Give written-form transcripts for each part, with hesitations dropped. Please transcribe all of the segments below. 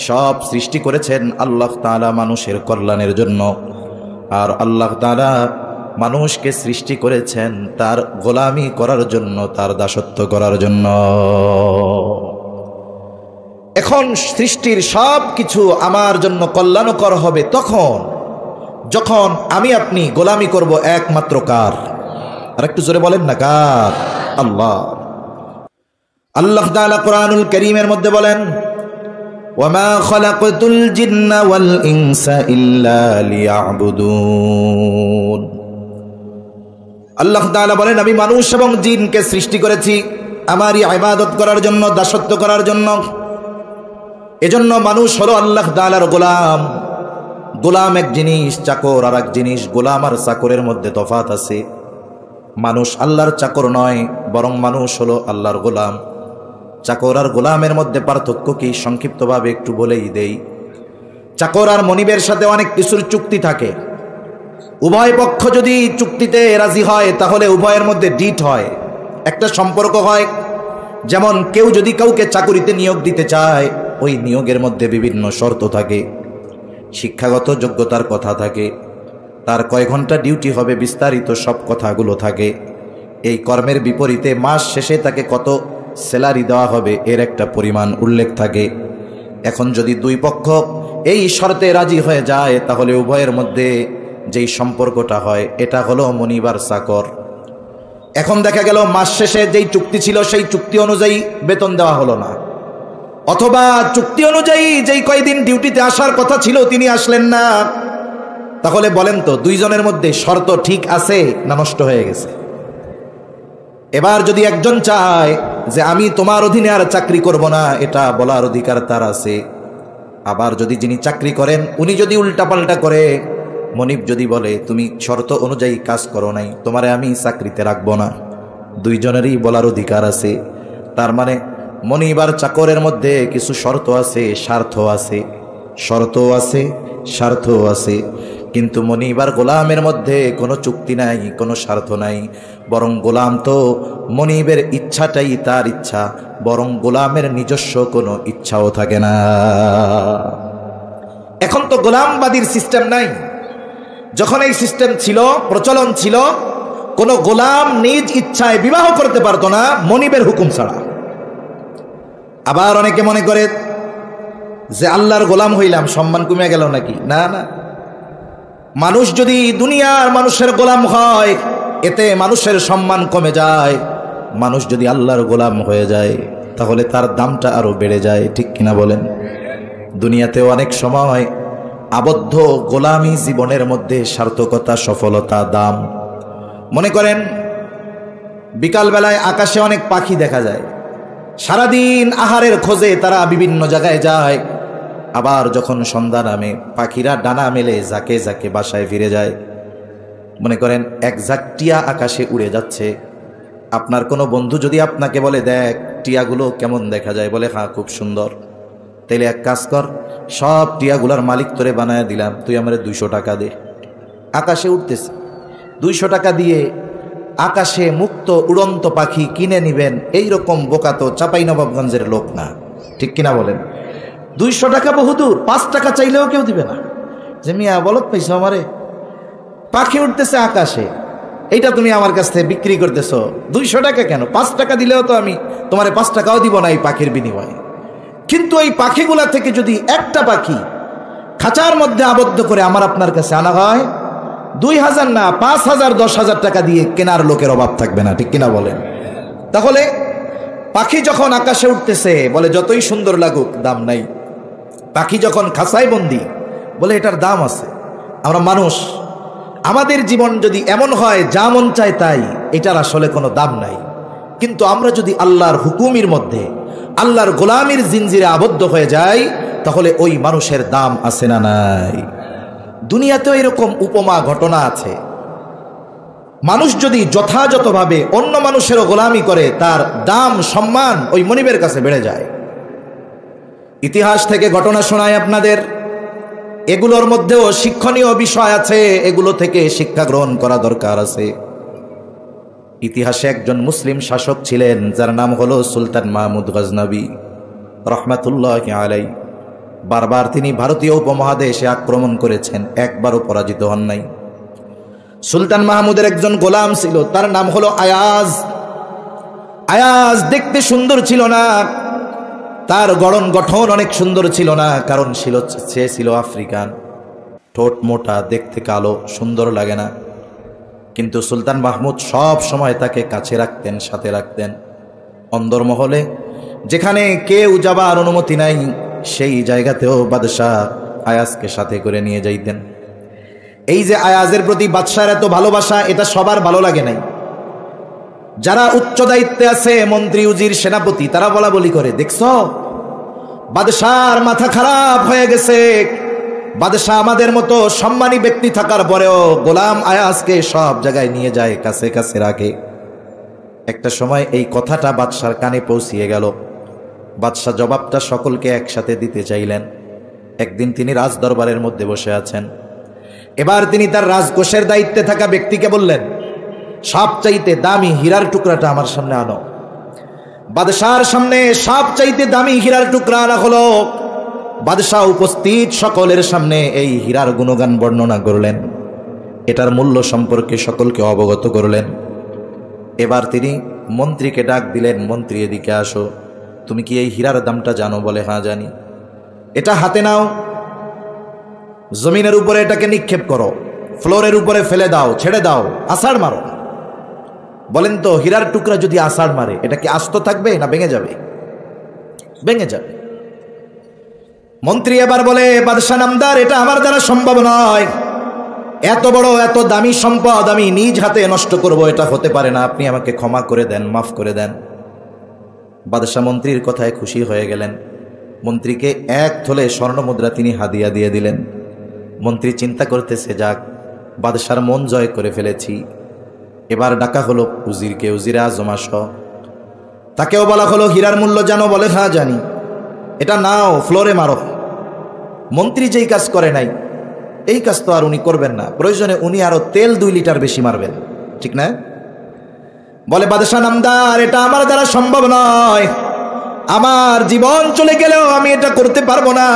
সব সৃষ্টি করেছেন আল্লাহ তাআলা মানুষের কল্যাণের জন্য। আর আল্লাহ তাআলা মানুষকে সৃষ্টি করেছেন তার গোলামি করার জন্য, তার দাসত্ব করার জন্য। এখন সৃষ্টির সব কিছু আমার জন্য কল্যাণকর হবে তখন যখন আমি আপনি গোলামি করব একমাত্র কার? আর একটু জোরে বলেন না, কার? আল্লাহ। আল্লাহ তাআলা কোরআনুল কারীমের মধ্যে বলেন, ওয়ামা খালাকতুল জিন্না ওয়াল ইনসা ইল্লা লিয়াবুদুন। আল্লাহ তাআলা বলেন, আমি মানুষ এবং জিনকে সৃষ্টি করেছি আমারই ইবাদত করার জন্য, দাসত্ব করার জন্য। এজন্য মানুষ হলো আল্লাহ তাআলার গোলাম। গোলাম এক জিনিস, চাকর আর এক জিনিস। গোলাম আর চাকরের মধ্যে তফাৎ আছে। মানুষ আল্লাহর চাকর নয়, বরং মানুষ হলো আল্লাহর গোলাম। চাকর আর গোলামের মধ্যে পার্থক্য কি সংক্ষিপ্তভাবে একটু বলেই দেই। চাকর আর মনিবের সাথে অনেক কিছুর চুক্তি থাকে। উভয় পক্ষ যদি চুক্তিতে রাজি হয় তাহলে উভয়ের মধ্যে ডিট হয়, একটা সম্পর্ক হয়। যেমন কেউ যদি কাউকে চাকুরিতে নিয়োগ দিতে চায়, ওই নিয়োগের মধ্যে বিভিন্ন শর্ত থাকে, শিক্ষাগত যোগ্যতার কথা থাকে, তার কয় ঘন্টা ডিউটি হবে, বিস্তারিত সব কথাগুলো থাকে। এই কর্মের বিপরীতে মাস শেষে তাকে কত স্যালারি দেওয়া হবে এর একটা পরিমাণ উল্লেখ থাকে। এখন যদি দুই পক্ষ এই শর্তে রাজি হয়ে যায় তাহলে উভয়ের মধ্যে যেই সম্পর্কটা হয় এটা হলো মনিব আর চাকর। এখন দেখা গেল মাস শেষে যেই চুক্তি ছিল সেই চুক্তি অনুযায়ী বেতন দেওয়া হলো না, অথবা চুক্তি অনুযায়ী যেই কয়দিন ডিউটিতে আসার কথা ছিল তিনি আসলেন না। তাহলে বলেন তো দুইজনের মধ্যে শর্ত ঠিক আছে না নষ্ট হয়ে গেছে? এবার যদি একজন চায় যে আমি তোমার অধীনে আর চাকরি করব না, এটা বলার অধিকার তার আছে। আবার যদি যিনি চাকরি করেন উনি যদি উল্টাপাল্টা করে, মনিব যদি বলে তুমি শর্ত অনুযায়ী কাজ করো নাই, তোমারে আমি চাকরিতে রাখবো না, দুইজনেরই বলার অধিকার আছে। তার মানে মনিব আর চাকরের মধ্যে কিছু শর্ত আছে, স্বার্থ আছে। শর্ত আছে, স্বার্থ আছে। কিন্তু মনিব আর গোলামের মধ্যে কোনো চুক্তি নাই, কোনো স্বার্থ নাই। বরং গোলাম তো মনিবের ইচ্ছাটাই তার ইচ্ছা, বরং গোলামের নিজস্ব কোনো ইচ্ছাও থাকে না। এখন তো গোলামবাদীর সিস্টেম নাই। যখন এই সিস্টেম ছিল, প্রচলন ছিল, কোনো গোলাম নিজ ইচ্ছায় বিবাহ করতে পারতো না মনিবের হুকুম ছাড়া। আবার অনেকে মনে করে যে আল্লাহর গোলাম হইলাম সম্মান কমে গেল নাকি? না না, মানুষ যদি দুনিয়ার মানুষের গোলাম হয় এতে মানুষের সম্মান কমে যায়। মানুষ যদি আল্লাহর গোলাম হয়ে যায় তাহলে তার দামটা আরো বেড়ে যায়, ঠিক কিনা বলেন? দুনিয়াতে অনেক সময় আবদ্ধ গোলামি জীবনের মধ্যে সার্থকতা, সফলতা, দাম। মনে করেন বিকালবেলায় আকাশে অনেক পাখি দেখা যায়, সারাদিন আহারের খোঁজে তারা বিভিন্ন জায়গায় যায়। আবার যখন সন্ধ্যা নামে পাখিরা ডানা মেলে যাকে যাকে বাসায় ফিরে যায়। মনে করেন এক ঝাঁক টিয়া আকাশে উড়ে যাচ্ছে। আপনার কোনো বন্ধু যদি আপনাকে বলে দেখ টিয়াগুলো কেমন দেখা যায়, বলে হ্যাঁ খুব সুন্দর, তাইলে এক কাজ কর, সব টিয়াগুলার মালিক তোরে বানায় দিলাম, তুই আমার 200 টাকা দে। আকাশে উঠতেছে, 200 টাকা দিয়ে আকাশে মুক্ত উড়ন্ত পাখি কিনে নিবেন, এইরকম বোকা তো চাঁপাইনবাবগঞ্জের লোক না, ঠিক কিনা বলেন? 200 টাকা বহুদূর, 5 টাকা চাইলেও কেউ দিবে না। যে মিয়া বলত পাইছো আমারে, পাখি উঠতেছে আকাশে, এইটা তুমি আমার কাছ থেকে বিক্রি করতেছো 200 টাকা কেন? 5 টাকা দিলেও তো আমি তোমারে 5 টাকাও দিব না এই পাখির বিনিময়ে। কিন্তু এই পাখিগুলা থেকে যদি একটা পাখি খাঁচার মধ্যে আবদ্ধ করে আমার আপনার কাছে আনা হয়, 2000 না 5000 10,000 টাকা দিয়ে কেনার লোকের অভাব থাকবে না, ঠিক কিনা বলেন? তাহলে পাখি যখন আকাশে উঠতেছে বলে যতই সুন্দর লাগুক দাম নাই। পাখি যখন খাঁচায় বন্দি বলে এটার দাম আছে। আমরা মানুষ, আমাদের জীবন যদি এমন হয় যা মন চায় তাই, এটার আসলে কোনো দাম নাই। কিন্তু আমরা যদি আল্লাহর হুকুমের মধ্যে, আল্লাহর গোলামির জিনজিরে আবদ্ধ হয়ে যাই তাহলে ওই মানুষের দাম আছে না নাই? দুনিয়াতেও এরকম উপমা ঘটনা আছে। মানুষ যদি যথাযথভাবে অন্য মানুষেরও গোলামি করে তার দাম, সম্মান ওই মনিবের কাছে বেড়ে যায়। ইতিহাস থেকে ঘটনা শোনায় আপনাদের, এগুলোর মধ্যেও শিক্ষণীয় বিষয় আছে, এগুলো থেকে শিক্ষা গ্রহণ করা দরকার আছে। ইতিহাসে একজন মুসলিম শাসক ছিলেন যার নাম হলো সুলতান মাহমুদ গজনবী রহমাতুল্লাহি আলাইহি। বারবার তিনি ভারতীয় উপমহাদেশে আক্রমণ করেছেন, একবারও পরাজিত হন নাই। সুলতান মাহমুদের একজন গোলাম ছিল, তার নাম হলো আয়াজ। আয়াজ দেখতে সুন্দর ছিল না, তার গঠন অনেক সুন্দর ছিল না, কারণ সে ছিল আফ্রিকান, ঠোঁট মোটা, দেখতে কালো, সুন্দর লাগে না। কিন্তু সুলতান মাহমুদ সব সময় তাকে কাছে রাখতেন, সাথে রাখতেন। অন্দরমহলে যেখানে কেউ যাবার অনুমতি নাই, সেই জায়গাতেও বাদশাহ আয়াজকে সাথে করে নিয়ে যাইতেন। এই যে আয়াজের প্রতি বাদশার এত ভালোবাসা, এটা সবার ভালো লাগে নাই। যারা উচ্চ দায়িত্বে আছে, মন্ত্রী, উজির, সেনাপতি, তারা বলা বলি করে, দেখছো বাদশার মাথা খারাপ হয়ে গেছে। বাদশাহ আমাদের মতো সম্মানী ব্যক্তি থাকার পরেও গোলাম আয়াজকে সব জায়গায় নিয়ে যায়, কাছে কাছে রাখে। একটা সময় এই কথাটা বাদশার কানে পৌঁছিয়ে গেল। বাদশাহ জবাবটা সকলকে একসাথে দিতে চাইলেন। একদিন তিনি রাজ দরবারের মধ্যে বসে আছেন। এবার তিনি তার রাজকোষের দায়িত্বে থাকা ব্যক্তিকে বললেন, সবচাইতে দামি হীরার টুকরাটা আমার সামনে আনো। বাদশার সামনে সবচাইতে দামি হীরার টুকরা আনা হলো। বাদশাহ উপস্থিত সকলের সামনে এই হীরার গুণগান বর্ণনা করলেন, এটার মূল্য সম্পর্কে সকলকে অবগত করলেন। এবার তিনি মন্ত্রীকে ডাক দিলেন, মন্ত্রী এদিকে আসো, তুমি কি এই হীরার দামটা জানো? বলে, হ্যাঁ জানি। এটা হাতে নাও, জমিনের উপরে এটাকে নিক্ষেপ করো, ফ্লোরের উপরে ফেলে দাও, ছেড়ে দাও, আষাঢ় মারো। বলেন তো, হীরার টুকরা যদি আষাঢ় মারে, এটা কি আস্ত থাকবে না ভেঙে যাবে? ভেঙে যাবে। মন্ত্রী এবার বলে, বাদশাহ নামদার, এটা আমার দ্বারা সম্ভব নয়। এত বড় এত দামি সম্পদ আমি নিজ হাতে নষ্ট করব, এটা হতে পারে না। আপনি আমাকে ক্ষমা করে দেন, মাফ করে দেন। বাদশাহ মন্ত্রীর কথায় খুশি হয়ে গেলেন। মন্ত্রীকে 1 থলে স্বর্ণ মুদ্রা তিনি হাদিয়া দিয়ে দিলেন। মন্ত্রী চিন্তা করতেছে, যাক, বাদশার মন জয় করে ফেলেছি। এবার ডাকা হলো উজিরকে, উজিরে আজম আসো। তাকেও বলা হলো, হীরার মূল্য জানো? বলে, হ্যাঁ জানি। এটা নাও, ফ্লোরে মারো। মন্ত্রী যেই কাজ করে নাই, এই কাজ তো আর উনি করবেন না, প্রয়োজনে উনি আরো তেল 2 লিটার বেশি মারবেন, ঠিক না? বলে, বাদশাহ নামদার, এটা আমার দ্বারা সম্ভব নয়, আমার জীবন চলে গেলেও আমি এটা করতে পারবো না।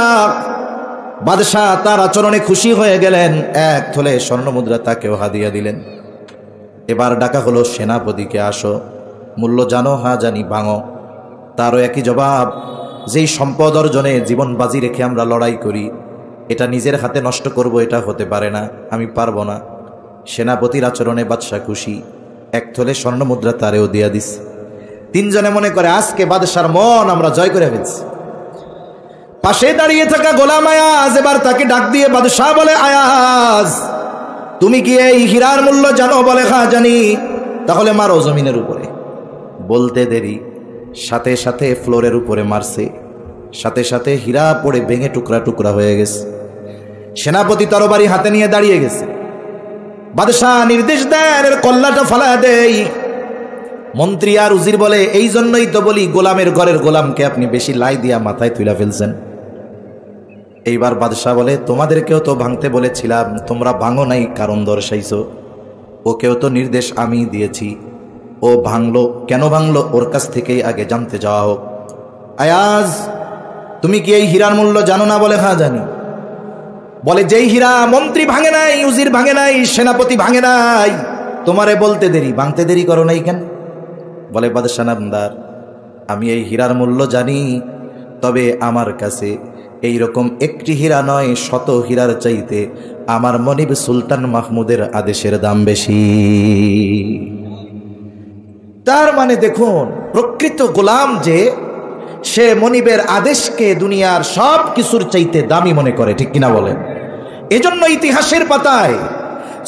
বাদশাহ তার আচরণে খুশি হয়ে গেলেন, 1 থলে স্বর্ণ মুদ্রা তাকেও হাদিয়া দিলেন। এবার ডাকা হলো সেনাপতিকে, আসো, মূল্য জানো? হ্যাঁ জানি। ভাঙো। তারও একই জবাব, যেই সম্পদ অর্জনে জীবন বাজি রেখে আমরা লড়াই করি, এটা নিজের হাতে নষ্ট করব, এটা হতে পারে না, আমি পারবো না। সেনাপতির আচরণে বাদশাহ খুশি, 1 থলে স্বর্ণ মুদ্রা তারেও দিয়া দিস। 3 জনে মনে করে, আজকে বাদশার মন আমরা জয় করে ফেলছি। পাশে দাঁড়িয়ে থাকা গোলাম আয়াজ এবার তাকে ডাক দিয়ে বাদশাহ বলে, আয়াজ, তুমি কি এই হীরার মূল্য জানো? বলে, হ্যাঁ জানি। তাহলে মারো জমিনের উপরে। বলতে দেরি, সাথে সাথে ফ্লোরের উপরে মারছে, সাথে সাথে হীরা পড়ে ভেঙে টুকরা টুকরা হয়ে গেছে। সেনাপতি তরবারি হাতে নিয়ে দাঁড়িয়ে গেছে। বাদশাহ নির্দেশ দেন, এর কল্লাটা ফালা দেই। মন্ত্রী আর উজির বলে, এই জন্যই তো বলি, গোলামের ঘরের গোলামকে আপনি বেশি লাই দিয়া মাথায় তুলে ফেলছেন। এইবার বাদশাহ বলে, তোমাদেরকেও তো ভাঙতে বলেছিলাম, তোমরা ভাঙো নাই, কারণ দর্শাইছো। ওকেও তো নির্দেশ আমি দিয়েছি, ও ভাঙলো, কেন ভাঙলো ওর কাছ থেকেই আগে জানতে যাওয়া হোক। আয়াজ, তুমি কি এই হীরার মূল্য জানো না? বলে, হ্যাঁ জানি। বলে, যেই হীরা মন্ত্রী ভাঙে নাই, উজির ভাঙে নাই, সেনাপতি ভাঙে নাই, তোমারে বলতে দেরি, ভাঙতে দেরি করো নাই কেন? বলে, বাদশাহ নামদার, আমি এই হীরার মূল্য জানি, তবে আমার কাছে এইরকম একটি হীরা নয়, 100 হীরার চাইতে আমার মনিব সুলতান মাহমুদের আদেশের দাম বেশি। তার মানে দেখুন, প্রকৃত গোলাম যে, সে মনিবের আদেশকে দুনিয়ার সব কিছুর চাইতে দামি মনে করে, ঠিক কিনা বলেন? এজন্য ইতিহাসের পাতায়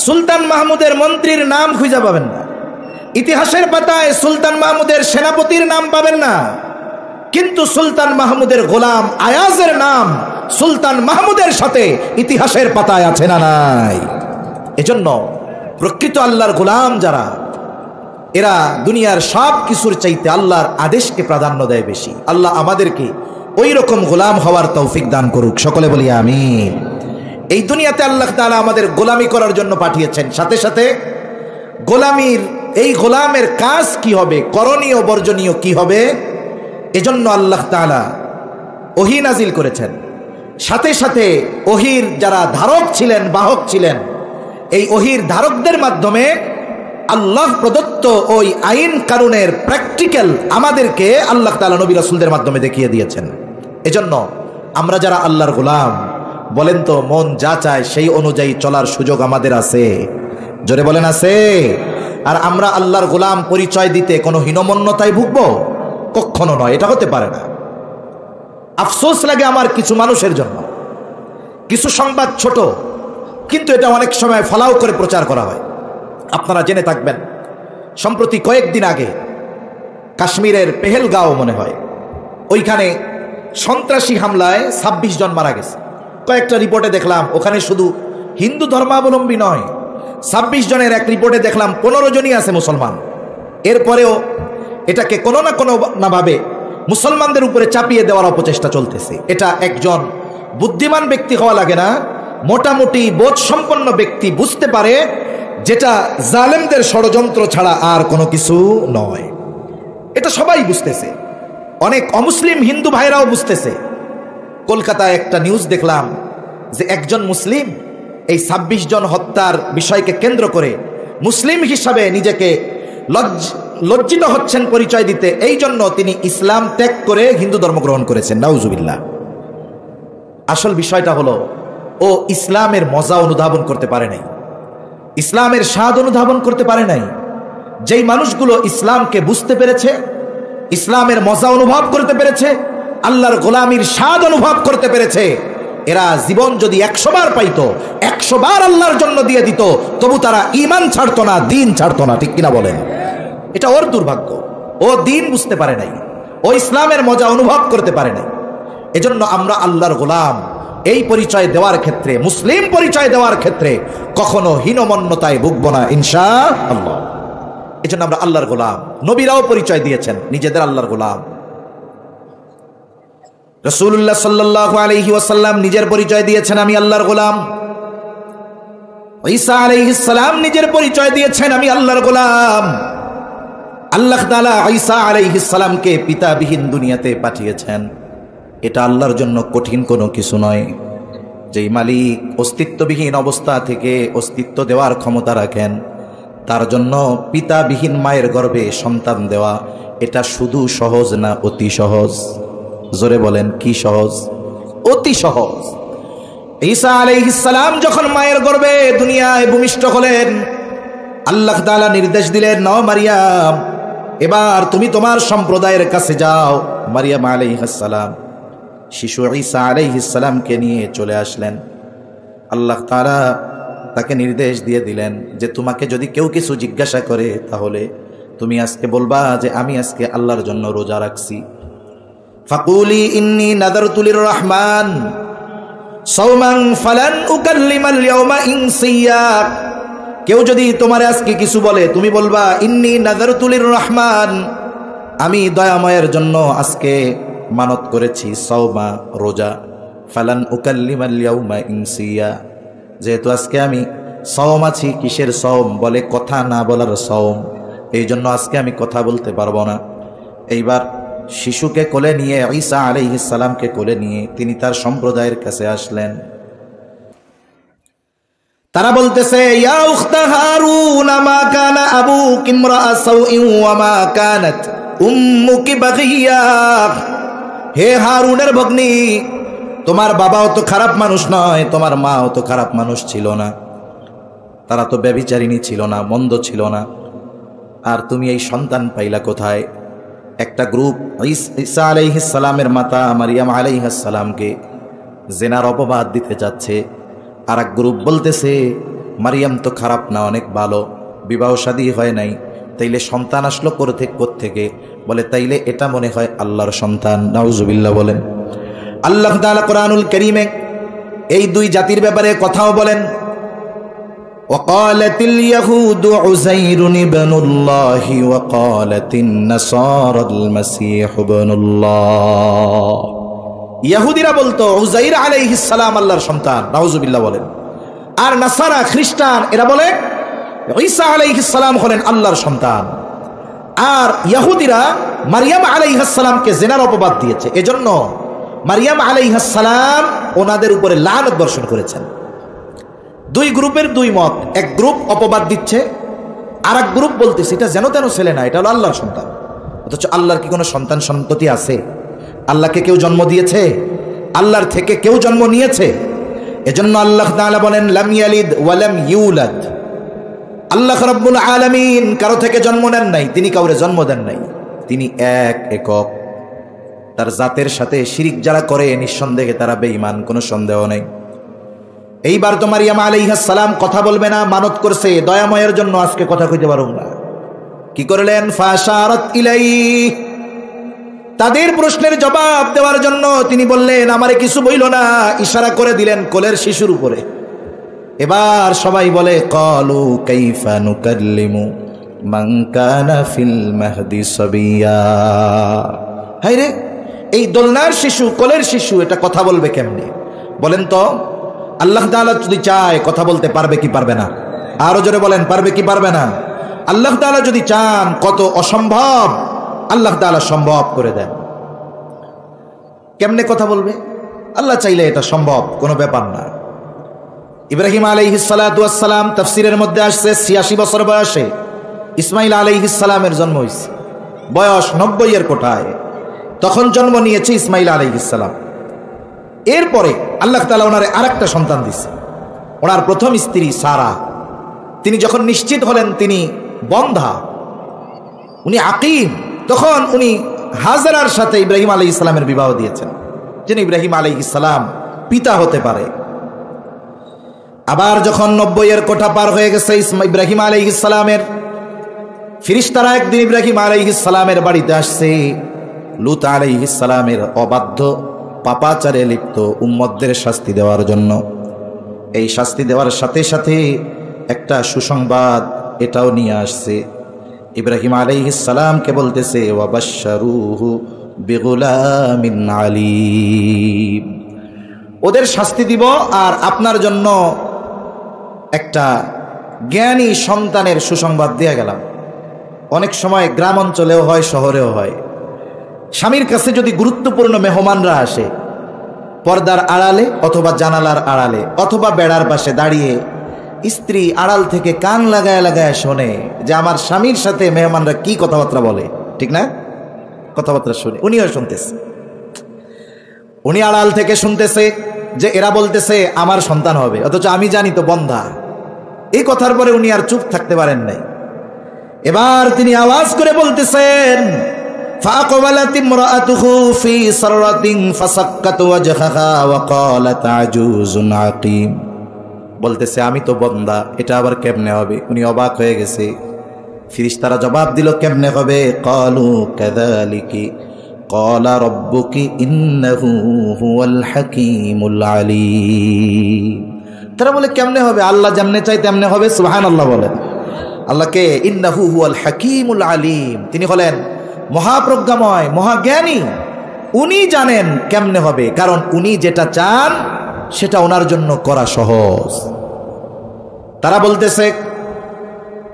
সুলতান মাহমুদের মন্ত্রীর নাম খুঁজে পাবেন না, ইতিহাসের পাতায় সুলতান মাহমুদের সেনাপতির নাম পাবেন না, কিন্তু সুলতান মাহমুদের গোলাম আয়াজের নাম সুলতান মাহমুদের সাথে ইতিহাসের পাতায় আছে না নাই? এজন্য প্রকৃত আল্লাহর গোলাম যারা, এরা দুনিয়ার সব কিছুর চাইতে আল্লাহর আদেশকে প্রাধান্য দেয় বেশি। আল্লাহ আমাদেরকে ওই রকম গোলাম হওয়ার তৌফিক দান করুক, সকলে বলি আমিন। এই দুনিয়াতে আল্লাহ তাআলা আমাদের গোলামি করার জন্য পাঠিয়েছেন, সাথে সাথে এই গোলামের কাজ কি হবে, করণীয় বর্জনীয় কি হবে, এজন্য আল্লাহ তাআলা ওহী নাজিল করেছেন। সাথে সাথে ওহির যারা ধারক ছিলেন, বাহক ছিলেন, এই ওহির ধারকদের মাধ্যমে আল্লাহ প্রদত্ত ওই আইন কানুনের প্র্যাকটিক্যাল আমাদেরকে আল্লাহ তাআলা নবী রাসূলদের মাধ্যমে দেখিয়ে দিয়েছেন। এজন্য আমরা যারা আল্লাহর গোলাম, বলেন তো মন যা চায় সেই অনুযায়ী চলার সুযোগ আমাদের আছে? জোরে বলেন আছে? আর আমরা আল্লাহর গোলাম পরিচয় দিতে কোনো হীনমন্যতায় ভুগবো? কখনো নয়, এটা হতে পারে না। আফসোস লাগে আমার কিছু মানুষের জন্য। কিছু সংবাদ ছোট, কিন্তু এটা অনেক সময় ফলাও করে প্রচার করা হয়। আপনারা জেনে থাকবেন, সম্প্রতি কয়েকদিন আগে কাশ্মীরের পেহেলগাঁও মনে হয়, ওইখানে সন্ত্রাসী হামলায় 26 জন মারা গেছে। কয়েকটা রিপোর্টে দেখলাম ওখানে শুধু হিন্দু ধর্মাবলম্বী নয়, 26 জনের এক রিপোর্টে দেখলাম 15 জনই আছে মুসলমান। এরপরেও এটাকে কোনো না কোনো ভাবে মুসলমানদের উপরে চাপিয়ে দেওয়ার অপচেষ্টা চলতেছে। এটা একজন বুদ্ধিমান ব্যক্তি হওয়া লাগে না, মোটামুটি বোধ সম্পন্ন ব্যক্তি বুঝতে পারে যেটা জালেমদের ষড়যন্ত্র ছাড়া আর কোনো কিছু নয়। এটা সবাই বুঝতেছে, অনেক অমুসলিম হিন্দু ভাইরাও বুঝতেছে। কলকাতায় একটা নিউজ দেখলাম যে একজন মুসলিম এই 26 জন হত্যার বিষয়কে কেন্দ্র করে মুসলিম হিসাবে নিজেকে লজ্জিত হচ্ছেন পরিচয় দিতে, এই জন্য তিনি ইসলাম ত্যাগ করে হিন্দু ধর্ম গ্রহণ করেছেন। নাউজুবিল্লাহ। আসল বিষয়টা হলো ও ইসলামের মজা অনুধাবন করতে পারে নাই, ইসলামের স্বাদ অনুধাবন করতে পারে নাই। যেই মানুষগুলো ইসলামকে বুঝতে পেরেছে, ইসলামের মজা অনুভব করতে পেরেছে, আল্লাহর গোলামির স্বাদ অনুভব করতে পেরেছে, এরা জীবন যদি 100 বার পাইতো, 100 বার আল্লাহর জন্য দিয়ে দিত, তবু তারা ঈমান ছাড়তো না, দিন ছাড়তো না। ঠিক কিনা বলেন? এটা ওর দুর্ভাগ্য, ও দিন বুঝতে পারে নাই, ও ইসলামের মজা অনুভব করতে পারে নাই। এজন্য আমরা আল্লাহর গোলাম এই পরিচয় দেওয়ার ক্ষেত্রে, মুসলিম পরিচয় দেওয়ার ক্ষেত্রে কখনো হীনমন্যতায় ভুগব না ইনশাআল্লাহ। এজন্য আমরা আল্লাহর গোলাম। নবীরাও পরিচয় দিয়েছেন নিজেদের আল্লাহর গোলাম। রাসূলুল্লাহ সাল্লাল্লাহু আলাইহি ওয়াসাল্লাম নিজের পরিচয় দিয়েছেন, আমি আল্লাহর গোলাম। ঈসা আলাইহিস সালাম নিজের পরিচয় দিয়েছেন, আমি আল্লাহর গোলাম। আল্লাহ তাআলা ঈসা আলাইহিস সালামকে পিতাবিহীন দুনিয়াতে পাঠিয়েছেন। এটা আল্লাহর জন্য কঠিন কোনো কিছু নয়। যেই মালিক অস্তিত্ববিহীন অবস্থা থেকে অস্তিত্ব দেওয়ার ক্ষমতা রাখেন, তার জন্য পিতাবিহীন মায়ের গর্ভে সন্তান দেওয়া এটা শুধু সহজ না, অতি সহজ। জোরে বলেন, কি সহজ? অতি সহজ। ঈসা আলাইহিস সালাম যখন মায়ের গর্ভে দুনিয়ায় ভূমিষ্ঠ হলেন, আল্লাহ তাআলা নির্দেশ দিলেন, নাও মারিয়াম, এবার তুমি তোমার সম্প্রদায়ের কাছে যাও। মারিয়াম আলাইহিস সালাম শিশু ঈসা আলাইহিস সালামকে নিয়ে চলে আসলেন। আল্লাহ তাআলা তাকে নির্দেশ দিয়ে দিলেন যে তোমাকে যদি কেউ কিছু জিজ্ঞাসা করে, তাহলে তুমি আজকে বলবা যে আমি আজকে আল্লাহর জন্য রোজা রাখছি। ফাকুলি ইন্নী নাযারতু লির-রহমান সাওমান ফালান উকাল্লিমাল ইয়াওমা ইনসিয়া। কেউ যদি তোমার আজকে কিছু বলে, তুমি বলবা ইন্নী নাযারতু লির-রহমান, আমি দয়াময়ের জন্য আজকে মানত করেছি সাওমা, রোজা। ফালান উকাল্লিমাল ইয়াওমা ইনসিয়া, যেহেতু আজকে আমি সওম আছি। কিসের সওম? বলে কথা না বলার সওম। এই জন্য আজকে আমি কথা বলতে পারবো না। এইবার শিশুকে কোলে নিয়ে, ঈসা আলাইহিস সালামকে কোলে নিয়ে তিনি তার সম্প্রদায়ের কাছে আসলেন। তারা বলতেছে, ইয়া উখতা হারুন মা কানা আবুকি ইমরাআ সাউইন ওয়া মা কানাত উম্মুকি বাগিয়া। হে হারুনের ভগ্নী, তোমার বাবাও তো খারাপ মানুষ নয়, তোমার মাও তো খারাপ মানুষ ছিল না, তারা তো ব্যভিচারিণী ছিল না, মন্দ ছিল না। আর তুমি এই সন্তান পাইলা কোথায়? একটা গ্রুপ ঈসা আলাইহিস সালামের মাতা মারিয়াম আলাইহিস সালামকে জেনার অপবাদ দিতে যাচ্ছে। আর এক গ্রুপ বলতেছে মারিয়াম তো খারাপ না, অনেক ভালো, বিবাহ শাদী হয় নাই, তাইলে সন্তান আসলো কোত্থেকে? বলে তাইলে এটা মনে হয় আল্লাহর সন্তান। নাউজুবিল্লাহ বলেন। আল্লাহ তাআলা কোরআনুল কারীমে এই দুই জাতির ব্যাপারে কথাও বলেন, ওয়াকালাতিল ইয়াহুদু উযাইরুন ইবনুল্লাহ ওয়াকালাতিন নাসারাল মাসীহ ইবনুল্লাহ। ইহুদিরা বলতো উযাইর আলাইহিস সালাম আল্লাহর সন্তান। নাউজুবিল্লাহ বলেন। আর নাসারা খ্রিস্টান এরা বলে ঈসা আলাইহিস সালাম হলেন আল্লাহর সন্তান। আর ইহুদিরা মারিয়াম আলাইহিস সালামকে জিনার অপবাদ দিয়েছে। এজন্য মারিয়াম আলাইহিস সালাম ওনাদের উপরে লানত বর্ষণ করেছেন। দুই গ্রুপের দুই মত, এক গ্রুপ অপবাদ দিচ্ছে, আর এক গ্রুপ বলতেছে এটা যেন তেন ছেলে না, এটা হলো আল্লাহর সন্তান। অথচ আল্লাহর কি কোনো সন্তান সন্ততি আছে? আল্লাহকে কেউ জন্ম দিয়েছে? আল্লাহর থেকে কেউ জন্ম নিয়েছে? এজন্য আল্লাহ তাআলা বলেন লাম ইয়ালিদ ওয়া লাম ইউলাদ। আল্লাহ রাব্বুল আলামিন কারো থেকে জন্ম নেন নাই, তিনি কাউরে জন্ম দেন নাই, তিনি এক একক। তার জাতের সাথে শিরিক যারা করে নিঃসন্দেহে তারা বেঈমান, কোনো সন্দেহ নেই। এইবার তো মারিয়াম আলাইহিস সালাম কথা বলবে না, মানত করছে দয়াময়ের জন্য আজকে কথা কইতে পারুম না। কি করলেন? ফাশারাত ইলাইহি, তাদের প্রশ্নের জবাব দেওয়ার জন্য তিনি বললেন আমারে কিছু বইল না, ইশারা করে দিলেন কোলের শিশুর উপরে। এবার সবাই বলে ক্বালু কাইফা নুকাল্লিমু মান কানা ফিল মাহদি সাবিয়া। হায় রে, এই দোলনার শিশু, কোলের শিশু, এটা কথা বলবে কেমনে? বলেন তো, আল্লাহ তাআলা যদি চায় কথা বলতে পারবে কি পারবে না? আরো জোরে বলেন, পারবে কি পারবে না? আল্লাহ তাআলা যদি চান, কত অসম্ভব আল্লাহ তাআলা সম্ভব করে দেন। কেমনে কথা বলবে? আল্লাহ চাইলে এটা সম্ভব, কোনো ব্যাপার না। ইব্রাহিম আলাইহিস সালাতু ওয়াস সালাম, তাফসীরের মধ্যে আসছে ৮৬ বছর বয়সে ইসমাঈল আলাইহিস সালামের জন্ম হয়েছে, বয়স ৯০ এর কোঠায়, তখন জন্ম নিয়েছে ইসমাঈল আলাইহিস সালাম। এরপরে আল্লাহ তাআলা ওনারে আরেকটা সন্তান দিয়েছে। ওনার প্রথম স্ত্রী সারা, তিনি যখন নিশ্চিত হলেন তিনি বন্ধা, উনি আকিম, তখন উনি হাজরার সাথে ইব্রাহিম আলাইহিস সালামের বিবাহ দিয়েছেন, যিনি ইব্রাহিম আলাইহিস সালাম পিতা হতে পারে। আবার যখন ৯০ এর কোঠা পার হয়ে গেছে ইব্রাহিম আলাইহিস সালামের, ফেরেশতারা একদিন ইব্রাহিম আলাইহিস সালামের বাড়িতে আসছে লূত আলাইহিস সালামের অবাধ্য পাপাচারে লিপ্ত উম্মতদের শাস্তি দেওয়ার জন্য। এই শাস্তি দেওয়ার সাথে সাথে একটা সুসংবাদ এটাও নিয়ে আসছে। ইব্রাহিম আলাইহিস সালামকে বলতেছে ওয়াবাশশারুহু বিগুলামিন আলীম, ওদের শাস্তি দিব আর আপনার জন্য একটা জ্ঞানী সন্তানের সুসংবাদ দিয়ে গেলাম। অনেক সময় গ্রাম অঞ্চলেও হয়, শহরেও হয়, স্বামীর কাছে যদি গুরুত্বপূর্ণ মেহমানরা আসে, পর্দার আড়ালে অথবা জানালার আড়ালে অথবা বেড়ার পাশে দাঁড়িয়ে স্ত্রী আড়াল থেকে কান লাগায় লাগায় শোনে যে আমার স্বামীর সাথে মেহমানরা কি কথাবার্তা বলে, ঠিক না? কথাবার্তা শুনে উনিও শুনতেছে, উনি আড়াল থেকে শুনতেছে যে এরা বলতেছে আমার সন্তান হবে, অথচ আমি জানি তো বন্ধা। এই কথার পরে উনি আর চুপ থাকতে পারেন নাই। এবার তিনি আওয়াজ করে বলতেছেন فأقبلت امرأته في سرة فسكت وجهها وقالت عجوز عقيم, বলতেছে আমি তো বন্দা, এটা আবার কেমনে হবে? উনি অবাক হয়ে গেছে। ফেরেশতারা জবাব দিল কেমনে হবে? ক্বালু কাযালিকি ক্বালা রাব্বুকি ইন্নাহু হুয়াল হাকীমুল আলীম। তারা বলে কেমনে হবে? আল্লাহ যেমনে চাই তেমনে হবে। সুবহানাল্লাহ বলেন। আল্লাহকে ইন্নাহু হুয়াল হাকীমুল আলীম, তিনি হলেন মহাপ্রজ্ঞাময়, মহাজ্ঞানী, উনি জানেন কেমনে হবে, কারণ উনি যেটা চান সেটা ওনার জন্য করা সহজ। তারা বলতেছে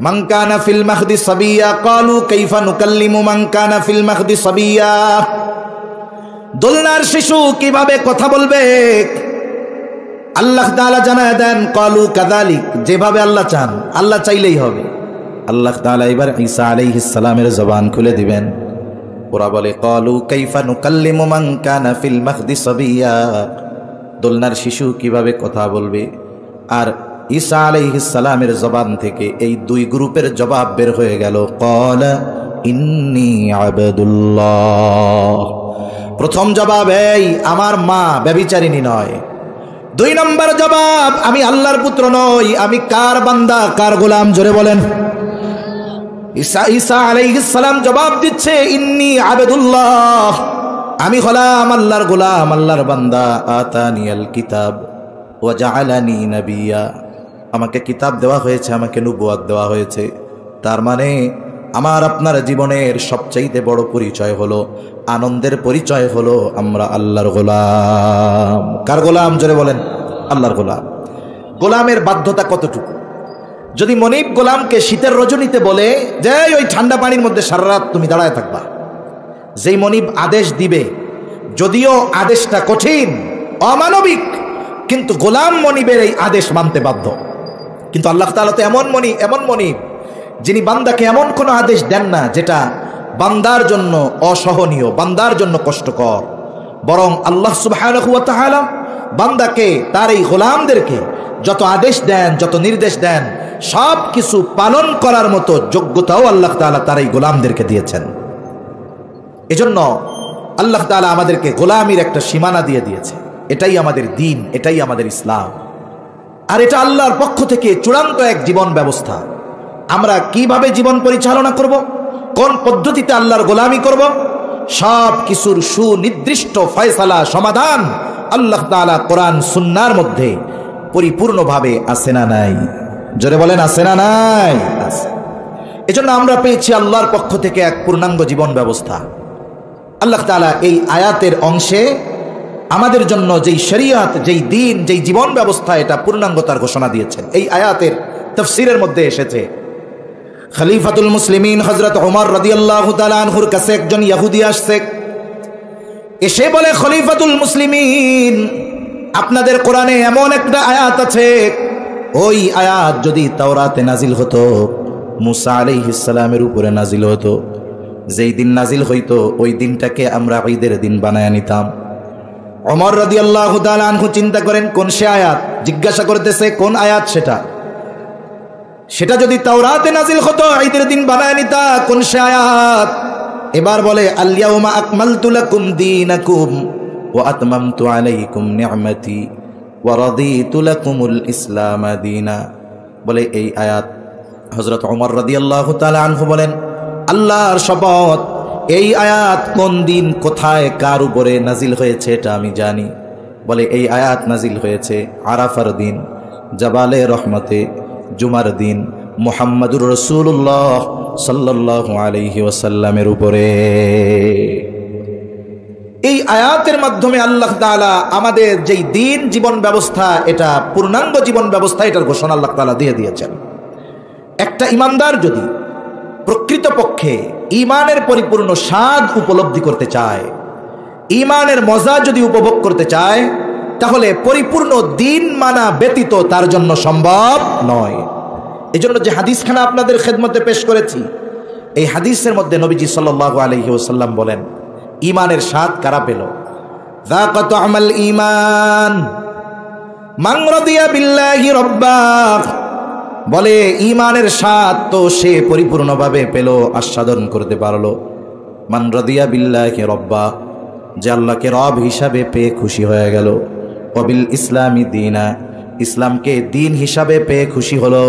মান কানা ফিল মাহদি সাবিয়া ক্বালু কাইফা নুকাল্লিমু মান কানা ফিল মাহদি সাবিয়া, দোলনার শিশু কিভাবে কথা বলবে? আল্লাহ তাআলা জানায় দেন ক্বালু কাযালিক, যেভাবে আল্লাহ চান, আল্লাহ চাইলেই হবে। আল্লাহ তাআলা এবার ঈসা আলাইহিস সালামের জবান খুলে দিবেন। ওরা বলে ক্বালু কাইফা নুকাল্লিমু মান কানা ফিল মাহদি সাবিয়া, দোলনার শিশু কিভাবে কথা বলবে? আর ঈসা আলাইহিস সালামের জবান থেকে এই দুই গ্রুপের জবাব বের হয়ে গেল ক্বালা ইন্নী আবদুল্লাহ। প্রথম জবাব এই আমার মা ব্যভিচারিণী নয়। দুই নম্বর জবাব আমি আল্লাহর পুত্র নই, আমি কার বান্দা, কার গোলাম? জোরে বলেন। ঈসা আলাইহিস সালাম জবাব দিচ্ছে ইন্নী আবদুল্লাহ, আমি হলাম আল্লাহর গোলাম, আল্লাহর বান্দা। আতানিয়াল কিতাব ওয়া জাআলানি নাবিয়্যা, আমাকে কিতাব দেওয়া হয়েছে, আমাকে নবুয়ত দেওয়া হয়েছে। তার মানে আমার আপনার জীবনের সবচাইতে বড় পরিচয় হলো, আনন্দের পরিচয় হলো আমরা আল্লাহর গোলাম। কার গোলাম? জোরে বলেন। আল্লাহর গোলাম। গোলামের বাধ্যতা কতটুকু? যদি মনিব গোলামকে শীতের রজনীতে বলে যে ওই ঠান্ডা পানির মধ্যে সারা রাত তুমি দাঁড়ায় থাকবা, যেই মনিব আদেশ দিবে যদিও আদেশটা কঠিন, অমানবিক, কিন্তু গোলাম মনিবের এই আদেশ মানতে বাধ্য। কিন্তু আল্লাহ তাআলা তো এমন মনিব যিনি বান্দাকে এমন কোনো আদেশ দেন না যেটা বান্দার জন্য অসহনীয়, বান্দার জন্য কষ্টকর। বরং আল্লাহ সুবহানাহু ওয়া তাআলা বান্দাকে, তার এই গোলামদেরকে যত আদেশ দেন, যত নির্দেশ দেন, সব কিছু পালন করার মতো যোগ্যতাও আল্লাহ তাআলা তার এই গোলামদেরকে দিয়েছেন। এজন্য আল্লাহ তাআলা আমাদেরকে গোলামির একটা সীমানা দিয়ে দিয়েছে। এটাই আমাদের দ্বীন, এটাই আমাদের ইসলাম। আর এটা আল্লাহর পক্ষ থেকে চূড়ান্ত এক জীবন ব্যবস্থা। আমরা কিভাবে জীবন পরিচালনা করব, কোন পদ্ধতিতে আল্লাহর গোলামি করব, সব কিছুর সুনির্দিষ্ট ফয়সালা, সমাধান আল্লাহ তাআলা কোরআন সুন্নাহর মধ্যে পরিপূর্ণভাবে আছে না নাই? জোরে বলেন, আছে না নাই? আছে। এজন্য আমরা পেয়েছি আল্লাহর পক্ষ থেকে এক পূর্ণাঙ্গ জীবন ব্যবস্থা। আল্লাহ তাআলা এই আয়াতের অংশে আমাদের জন্য যেই শরীয়ত, যেই দ্বীন, যেই জীবন ব্যবস্থা, এটা পূর্ণাঙ্গতার ঘোষণা দিয়েছেন। এই আয়াতের তাফসীরের মধ্যে এসেছে, খলিফাতুল মুসলিমিন হযরত ওমর রাদিয়াল্লাহু তাআলা আনহুর কাছে একজন ইহুদি আসছে, এসে বলে, খলিফাতুল মুসলিমিন, আপনাদের কোরআনে এমন একটা আয়াত আছে, ওই আয়াত যদি তাওরাতে নাজিল হতো, মুসা আলাইহিস সালামের উপরে নাজিল হতো, যেই দিন নাজিল হইতো ওই দিনটাকে আমরা ঈদের দিন বানায় নিতাম। ওমর রাদিয়াল্লাহু তাআলা আনহু চিন্তা করেন কোন সে আয়াত, জিজ্ঞাসা করতেছে কোন আয়াত সেটা যদি তাওরাতে নাজিল হতো ঈদের দিন বানায় নিতা, কোন সে আয়াত? এবার বলে, আল ইয়াউমা আকমালতু লাকুম দীনাকুম ওয়া আতমামতু আলাইকুম নি'মাতি ওয়া রাদিতু লাকুমুল ইসলাম দীনা। বলে এই আয়াত। হযরত ওমর রাদিয়াল্লাহু তাআলা আনহু বলেন, আল্লাহর শপথ, এই আয়াত কোন দিন, কোথায়, কার উপরে নাজিল হয়েছে এটা আমি জানি। বলে এই আয়াত নাজিল হয়েছে আরাফার দিন, জাবালে রহমতে, জুমার দিন, মুহাম্মাদুর রাসূলুল্লাহ সাল্লাল্লাহু আলাইহি ওয়াসাল্লামের উপরে। এই আয়াতের মাধ্যমে আল্লাহ তাআলা আমাদের যেই দ্বীন, জীবন ব্যবস্থা, এটা পূর্ণাঙ্গ জীবন ব্যবস্থা, এটার ঘোষণা আল্লাহ তাআলা দিয়ে দিয়েছেন। একটা ইমানদার যদি প্রকৃতপক্ষে ঈমানের পরিপূর্ণ স্বাদ উপলব্ধি করতে চায়, ঈমানের মজা যদি উপভোগ করতে চায়, তাহলে পরিপূর্ণ দ্বীন মানা ব্যতীত তার জন্য সম্ভব নয়। এজন্য যে হাদিসখানা আপনাদের খেদমতে পেশ করেছি, এই হাদিসের মধ্যে নবীজি সাল্লাল্লাহু আলাইহি ওয়াসাল্লাম বলেন, ঈমানের স্বাদ কারা পেল? যাকা তু'মাল ঈমান মান রাদিয়া বিল্লাহি রাব্বা। বলে ঈমানের স্বাদ তো সে পরিপূর্ণভাবে পেল, আস্বাদন করতে পারলো। মান রাদিয়া বিল্লাহি রাব্বা, যে আল্লাহকে রব হিসাবে পেয়ে খুশি হয়ে গেল। ওয়াবিল ইসলামি দীনা, ইসলামকে দিন হিসাবে পেয়ে খুশি হলো।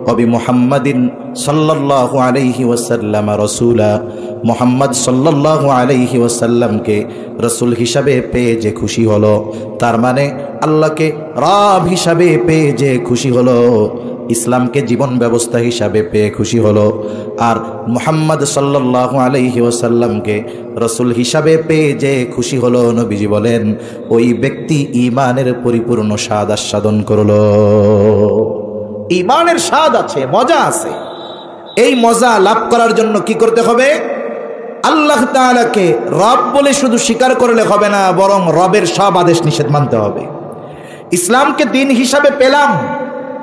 ওয়াবি মুহাম্মাদিন সাল্লাল্লাহু আলাইহি ওয়াসাল্লাম রাসূলা, মুহাম্মদ সাল্লাল্লাহু আলাইহি ওয়াসাল্লামকে রাসূল হিসাবে পেয়ে যে খুশি হলো, তার মানে আল্লাহকে রব হিসাবে পেয়ে যে খুশি হলো, ইসলামকে জীবন ব্যবস্থা হিসাবে পেয়ে খুশি হলো, আর মুহাম্মদ সাল্লাল্লাহু আলাইহি ওয়াসাল্লামকে রাসূল হিসাবে পেয়ে যে খুশি হলো, নবীজি বলেন ওই ব্যক্তি ঈমানের পরিপূর্ণ স্বাদ আস্বাদন করলো। ঈমানের স্বাদ আছে, মজা আছে। এই মজা লাভ করার জন্য কি করতে হবে? আল্লাহ তাআলাকে রব বলে শুধু স্বীকার করলে হবে না, বরং রবের সব আদেশ নিষেধ মানতে হবে। ইসলামকে দিন হিসাবে পেলাম,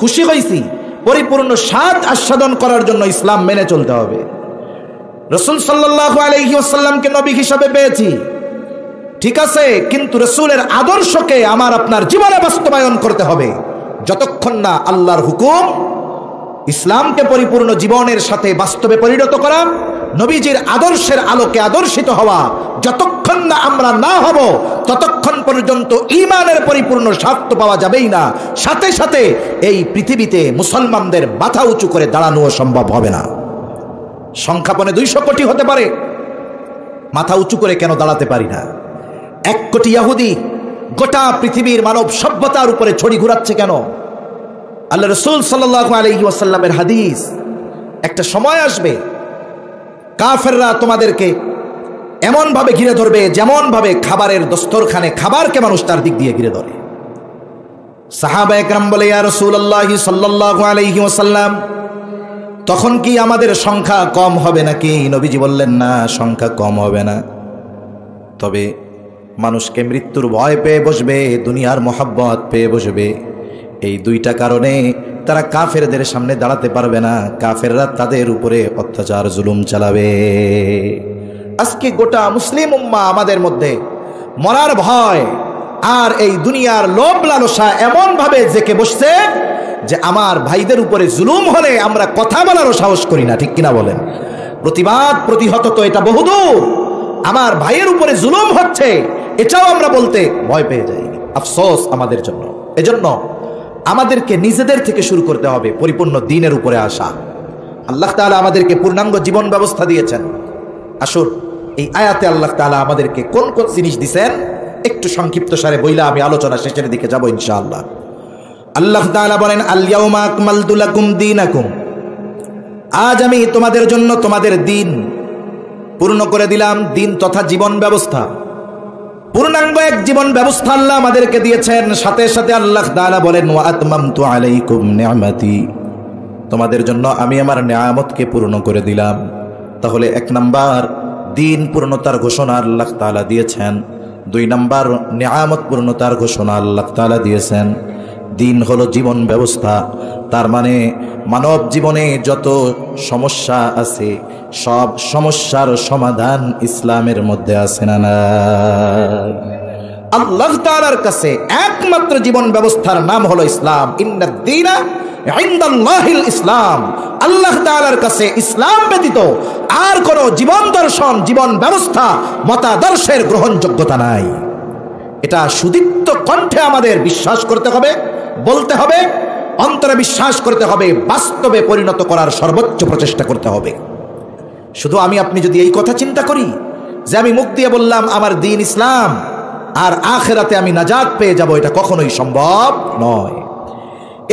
খুশি হয়েছি, পরিপূর্ণ স্বাদ আস্বাদন করার জন্য ইসলাম মেনে চলতে হবে। রাসূল সাল্লাল্লাহু আলাইহি ওয়াসাল্লামকে নবী হিসাবে পেয়েছি, ঠিক আছে, কিন্তু রাসূলের আদর্শকে আমার আপনার জীবনে বাস্তবায়ন করতে হবে। যতক্ষণ না আল্লাহর হুকুম, ইসলামকে পরিপূর্ণ জীবনের সাথে বাস্তবে পরিণত করা, নবীজির আদর্শের আলোকে আদর্শিত হওয়া, যতক্ষণ না আমরা না হব, ততক্ষণ পর্যন্ত ঈমানের পরিপূর্ণ স্বাদ পাওয়া যাবেই না। সাথে সাথে এই পৃথিবীতে মুসলমানদের মাথা উঁচু করে দাঁড়ানো সম্ভব হবে না। সংখ্যাপনে 200 কোটি হতে পারে, মাথা উঁচু করে কেন দাঁড়াতে পারি না? 1 কোটি ইহুদি গোটা পৃথিবীর মানব সভ্যতার উপরে ছড়ি ঘুরাচ্ছে কেন? আল্লাহ রাসূল সাল্লাল্লাহু আলাইহি ওয়াসাল্লামের হাদিস, একটা সময় আসবে কাফেররা তোমাদেরকে এমন ভাবে ঘিরে ধরবে যেমন ভাবে খাবারের দস্তরখানে খাবারকে মানুষ তার দিক দিয়ে ঘিরে ধরে। সাহাবায়ে কেরাম বলে, ইয়া রাসূলুল্লাহ সাল্লাল্লাহু আলাইহি ওয়াসাল্লাম, তখন কি আমাদের সংখ্যা কম হবে নাকি? নবীজি বললেন, না, সংখ্যা কম হবে না, তবে মানুষকে মৃত্যুর ভয় পেয়ে বসবে, দুনিয়ার মোহাব্বত পেয়ে বসবে। এই দুইটা কারণে তারা কাফেরদের সামনে দাঁড়াতে পারবে না, কাফেররা তাদের উপরে অত্যাচার জুলুম চালাবে। আজকে গোটা মুসলিম উম্মাহ আমাদের মধ্যে মরার ভয় আর এই দুনিয়ার লোভ লালসা এমন ভাবে জেকে বসছে যে আমার ভাইদের উপরে জুলুম হলে আমরা কথা বলারও সাহস করি না, ঠিক কিনা বলেন? প্রতিবাদ প্রতিহত তো এটা বহুদূর, আমার ভাইয়ের উপরে জুলুম হচ্ছে এটাও আমরা বলতে ভয় পেয়ে যাই। আফসোস আমাদের জন্য। এজন্য আমাদেরকে নিজেদের থেকে শুরু করতে হবে পরিপূর্ণ দ্বীনের উপরে আসা। আল্লাহ তাআলা আমাদেরকে পূর্ণাঙ্গ জীবন ব্যবস্থা দিয়েছেন। আসুন এই আয়াতে আল্লাহ তাআলা আমাদেরকে কোন কোন জিনিস দিয়েছেন একটু সংক্ষিপ্ত সারে বইলা আমি আলোচনা শেষের দিকে যাব ইনশাআল্লাহ। আল্লাহ তাআলা বলেন, আল ইয়াউমা আকমালতু লাকুম দীনাকুম, আজ আমি তোমাদের জন্য তোমাদের দিন পূর্ণ করে দিলাম। দিন তথা জীবন ব্যবস্থা, পূর্ণাঙ্গ এক জীবন ব্যবস্থা আল্লাহ আমাদেরকে দিয়েছেন। সাথে সাথে আল্লাহ তাআলা বলেন, ওয়া আতমামতু আলাইকুম নি'মাতি, তোমাদের জন্য আমি আমার নিয়ামতকে পূর্ণ করে দিলাম। তাহলে এক নাম্বার দিন পূর্ণতার ঘোষণা আল্লাহ তাআলা দিয়েছেন, দুই নাম্বার নিয়ামত পূর্ণতার ঘোষণা আল্লাহ তাআলা দিয়েছেন। দিন হলো জীবন ব্যবস্থা, তার মানে মানব জীবনে যত সমস্যা আছে সব সমস্যার সমাধান ইসলামের মধ্যে আছে না নাই? আল্লাহ তাআলার কাছে একমাত্র জীবন ব্যবস্থার নাম হলো ইসলাম। ইন্নাদ দীনা ইনদাল্লাহিল ইসলাম, আল্লাহ তাআলার কাছে ইসলাম ব্যতীত আর কোনো জীবন দর্শন, জীবন ব্যবস্থা, মতাদর্শের গ্রহণযোগ্যতা নাই। এটা সুদীপ্ত কণ্ঠে আমাদের বিশ্বাস করতে হবে, বলতে হবে, অন্তরে বিশ্বাস করতে হবে, বাস্তবে পরিণত করার সর্বোচ্চ প্রচেষ্টা করতে হবে। শুধু আমি আপনি যদি এই কথা চিন্তা করি যে আমি মুখ দিয়ে বললাম আমার দ্বীন ইসলাম আর আখিরাতে আমি নাজাত পেয়ে যাব, এটা কখনোই সম্ভব নয়।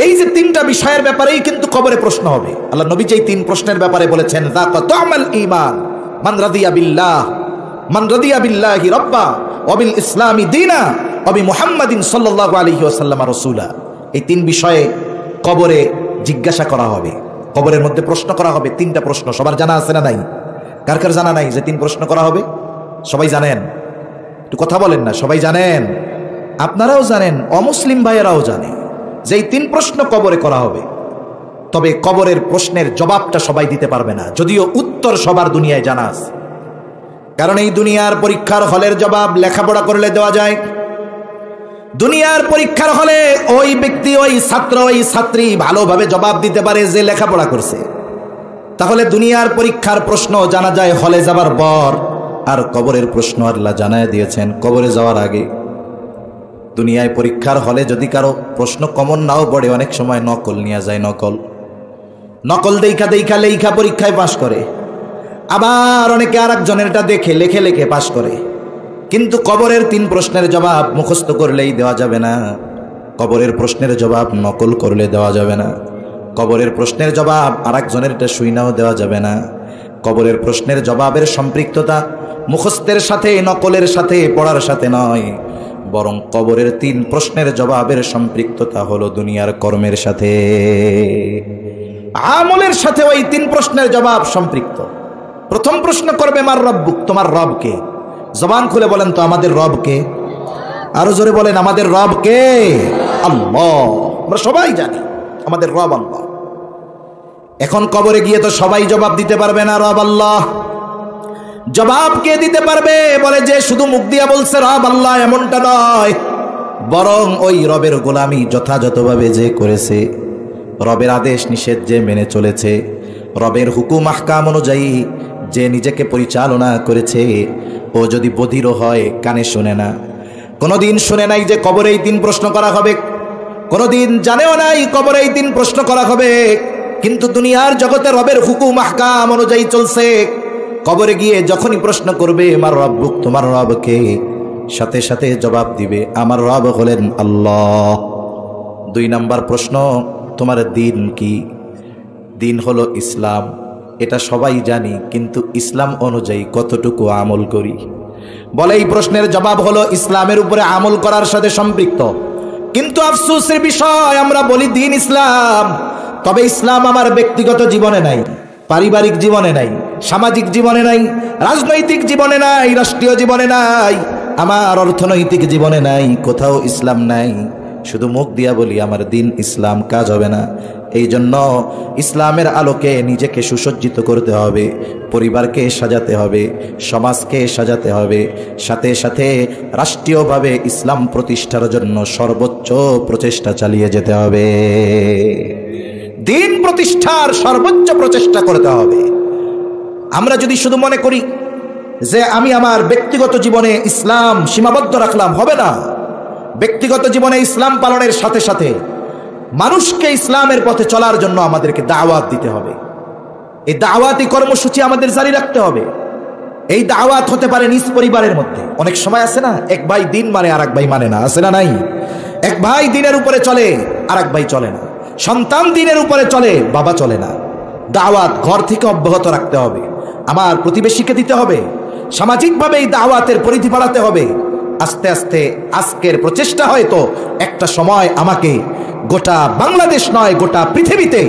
এই যে তিনটা বিষয়ের ব্যাপারেই কিন্তু কবরে প্রশ্ন হবে। আল্লাহ নবী যেই তিন প্রশ্নের ব্যাপারে বলেছেন, যাকা তু'মাল ঈমান মান রাদিয়া বিল্লাহ, মান রাদিয়া বিল্লাহি রাব্বা ওয়া বিল ইসলামি দীনা ওয়া বি মুহাম্মাদিন সাল্লাল্লাহু আলাইহি ওয়াসাল্লাম রাসূলা। এই তিন বিষয়ে কবরে জিজ্ঞাসা করা হবে, কবরের মধ্যে প্রশ্ন করা হবে। তিনটা প্রশ্ন সবার জানা আছে না নাই? কার কার জানা নাই যে তিন প্রশ্ন করা হবে? সবাই জানেন? একটু কথা বলেন না। সবাই জানেন? আপনারাও জানেন, অমুসলিম ভাইয়েরাও জানে যে এই তিন প্রশ্ন কবরে করা হবে। তবে কবরের প্রশ্নের জবাবটা সবাই দিতে পারবে না, যদিও উত্তর সবার দুনিয়ায় জানা আছে। কারণ এই দুনিয়ার পরীক্ষার হলের জবাব লেখাপড়া করলে দেওয়া যায়। দুনিয়ার পরীক্ষার হলে ওই ব্যক্তি, ওই ছাত্র, ওই ছাত্রী ভালোভাবে জবাব দিতে পারে যে লেখাপড়া করছে। তাহলে দুনিয়ার পরীক্ষার প্রশ্ন জানা যায় হলে যাবার পর, আর কবরের প্রশ্ন আল্লাহ জানায় দিয়েছেন কবরে যাওয়ার আগে। দুনিয়ায় পরীক্ষার হলে যদি কারো প্রশ্ন কমন নাও পড়ে, অনেক সময় নকল নিয়ে যায়। নকল দেখা দেখা লেখা পরীক্ষায় পাশ করে, আবার অনেকে আর একজনেরটা দেখে লেখে লেখে পাশ করে। কিন্তু কবরের তিন প্রশ্নের জবাব মুখস্থ করলেই দেওয়া যাবে না, কবরের প্রশ্নের জবাব নকল করলে দেওয়া যাবে না, কবরের প্রশ্নের জবাব আর একজনেরটা শুইনাও দেওয়া যাবে না। কবরের প্রশ্নের জবাবের সম্পৃক্ততা মুখস্থের সাথে, নকলের সাথে, পড়ার সাথে নয়, বরং কবরের তিন প্রশ্নের জবাবের সম্পৃক্ততা হলো দুনিয়ার কর্মের সাথে, আমলের সাথে। ওই তিন প্রশ্নের জবাব সম্পৃক্ত। প্রথম প্রশ্ন করবে মার রব্বুক, তোমার রব কে? জবান খুলে বলেন তো আমাদের রব কে? আরো জোরে বলেন আমাদের রব কে? আল্লাহ। আমরা সবাই জানি আমাদের রব আল্লাহ। এখন কবরে গিয়ে তো সবাই জবাব দিতে পারবে না রব আল্লাহ। জবাব কে দিতে পারবে? বলে যে শুধু মুখ দিয়া বলছে রব আল্লাহ, এমনটা নয়, বরং ওই রবের গোলামি যথাযথভাবে যে করেছে, রবের আদেশ নিষেধ যে মেনে চলেছে, রবের হুকুম আহকাম অনুযায়ী যে নিজেকে পরিচালনা করেছে, ও যদি বধিরও হয় কানে শোনে না, কোনোদিন শুনে নাই যে কবরে এই তিন প্রশ্ন করা হবে, কোনোদিন জানেও নাই কবরে এই তিন প্রশ্ন করা হবে, কিন্তু দুনিয়ার জগতে রবের হুকুম আহকাম অনুযায়ী চলছে। কবরে গিয়ে যখনই প্রশ্ন করবে আমার রব্বুক, তোমার রব কে, সাথে সাথে জবাব দিবে আমার রব হলেন আল্লাহ। দুই নাম্বার প্রশ্ন, তোমার দিন কি? দিন হলো ইসলাম, এটা সবাই জানি, কিন্তু ইসলাম অনুযায়ী কতটুকু আমল করি? বলে এই প্রশ্নের জবাব হলো ইসলামের উপরে আমল করার সাথে সম্পৃক্ত। কিন্তু আফসোসের বিষয়, আমরা বলি দিন ইসলাম, তবে ইসলাম আমার ব্যক্তিগত জীবনে নাই, পারিবারিক জীবনে নাই, সামাজিক জীবনে নাই, রাজনৈতিক জীবনে নাই, রাষ্ট্রীয় জীবনে নাই, আমার অর্থনৈতিক জীবনে নাই, কোথাও ইসলাম নাই, শুধু মুখ দিয়া বলি আমার দিন ইসলাম, কাজ হবে না। এই জন্য ইসলামের আলোকে নিজেকে সুসজ্জিত করতে হবে, পরিবারকে সাজাতে হবে, সমাজকে সাজাতে হবে, সাথে সাথে রাষ্ট্রীয়ভাবে ইসলাম প্রতিষ্ঠার জন্য সর্বোচ্চ প্রচেষ্টা চালিয়ে যেতে হবে। দিন প্রতিষ্ঠার সর্বোচ্চ প্রচেষ্টা করতে হবে। আমরা যদি শুধু মনে করি যে আমি আমার ব্যক্তিগত জীবনে ইসলাম সীমাবদ্ধ রাখলাম, হবে না। ব্যক্তিগত জীবনে ইসলাম পালনের সাথে সাথে মানুষকে ইসলামের পথে চলার জন্য আমাদেরকে দাওয়াত দিতে হবে। এই দাওয়াতি কর্মসূচি আমাদের জারি রাখতে হবে। এই দাওয়াত হতে পারে নিজ পরিবারের মধ্যে। অনেক সময় আছে না, এক ভাই দিন মানে আর এক ভাই মানে না, আছে না নাই? এক ভাই দিনের উপরে চলে, আর এক ভাই চলে না। সন্তান দিনের উপরে চলে, বাবা চলে না। দাওয়াত ঘর থেকে অব্যাহত রাখতে হবে, আমার প্রতিবেশীকে দিতে হবে, সামাজিকভাবে এই দাওয়াতের পরিধি বাড়াতে হবে। আস্তে আস্তে আজকের প্রচেষ্টা হয়তো একটা সময় আমাকে গোটা বাংলাদেশ নয়, গোটা পৃথিবীতে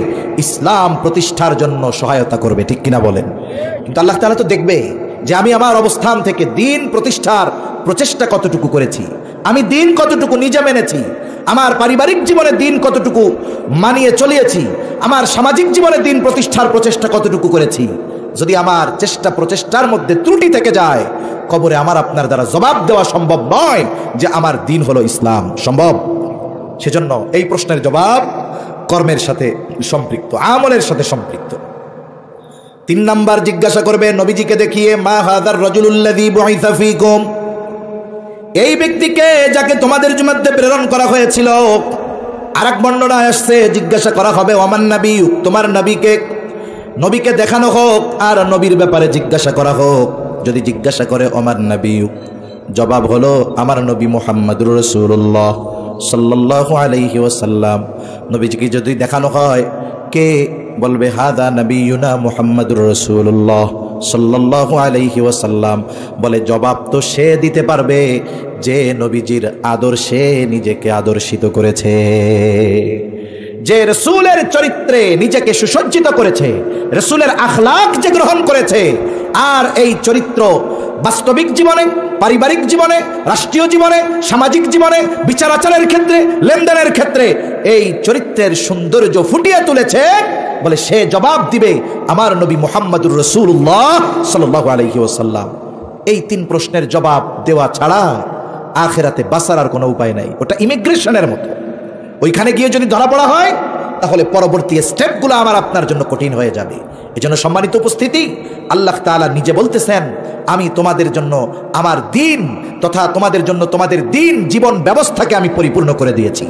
ইসলাম প্রতিষ্ঠার জন্য সহায়তা করবে, ঠিক কিনা বলেন? কিন্তু আল্লাহ তাআলা তো দেখবে যে আমি আমার অবস্থান থেকে দিন প্রতিষ্ঠার প্রচেষ্টা কতটুকু করেছি, আমি দিন কতটুকু নিজে মেনেছি, আমার পারিবারিক জীবনে দিন কতটুকু মানিয়ে চলিয়েছি, আমার সামাজিক জীবনে দিন প্রতিষ্ঠার প্রচেষ্টা কতটুকু করেছি। যদি আমার চেষ্টা প্রচেষ্টার মধ্যে ত্রুটি থেকে যায়, কবরে আমার আপনার দ্বারা জবাব দেওয়া সম্ভব নয় যে আমার দিন হলো ইসলাম। সম্ভব? সেজন্য এই প্রশ্নের জবাব কর্মের সাথে সম্পৃক্ত, আমলের সাথে সম্পৃক্ত। 3 নাম্বার জিজ্ঞাসা করবে নবীজিকে দেখিয়ে, মা হাযার রাজুলুল্লাযী বুইসা ফীকুম, এই ব্যক্তিকে যাকে তোমাদের মধ্যে প্রেরণ করা হয়েছিল। আরেক বর্ণনায় আসছে জিজ্ঞাসা করা হবে, ওমান নবী, তোমার নবীকে, নবীকে দেখানো হোক আর নবীর ব্যাপারে জিজ্ঞাসা করা হোক। যদি জিজ্ঞাসা করে ওমান নবী, জবাব হলো আমার নবী মুহাম্মদুর রাসূলুল্লাহ সাল্লাল্লাহু আলাইহি ওয়াসাল্লাম। নবীজিকে যদি দেখানো হয়, কে বলবে হাদা নবিয়ুনা মুহাম্মদুর রাসূলুল্লাহ সাল্লাল্লাহু আলাইহি ওয়াসাল্লাম, বলে জবাব তো সে দিতে পারবে যে নবীজির আদর্শে নিজেকে আদর্শিত করেছে, যে রাসূলের চরিত্রে নিজেকে সুসজ্জিত করেছে, রাসূলের আখলাক যে গ্রহণ করেছে, আর এই চরিত্র বাস্তবিক জীবনে, পারিবারিক জীবনে, রাষ্ট্রীয় জীবনে, সামাজিক জীবনে, বিচার আচারের ক্ষেত্রে, লেনদেনের ক্ষেত্রে এই চরিত্রের সৌন্দর্য ফুটিয়ে তুলেছে, বলে সে জবাব দিবে আমার নবী মুহাম্মদুর রাসূলুল্লাহ সাল্লাল্লাহু আলাইহি ওয়াসাল্লাম। এই 3 প্রশ্নের জবাব দেওয়া ছাড়া আখিরাতে বাঁচার আর কোনো উপায় নাই। ওটা ইমিগ্রেশনের মতো, ওইখানে গিয়ে যদি ধরা পড়া হয় তাহলে পরবর্তী স্টেপগুলো আমার আপনার জন্য কঠিন হয়ে যাবে। এজন্য সম্মানিত উপস্থিতি, আল্লাহ তাআলা নিজে বলতেছেন, আমি তোমাদের জন্য আমার দিন তথা তোমাদের জন্য তোমাদের দিন জীবন ব্যবস্থাকে আমি পরিপূর্ণ করে দিয়েছি।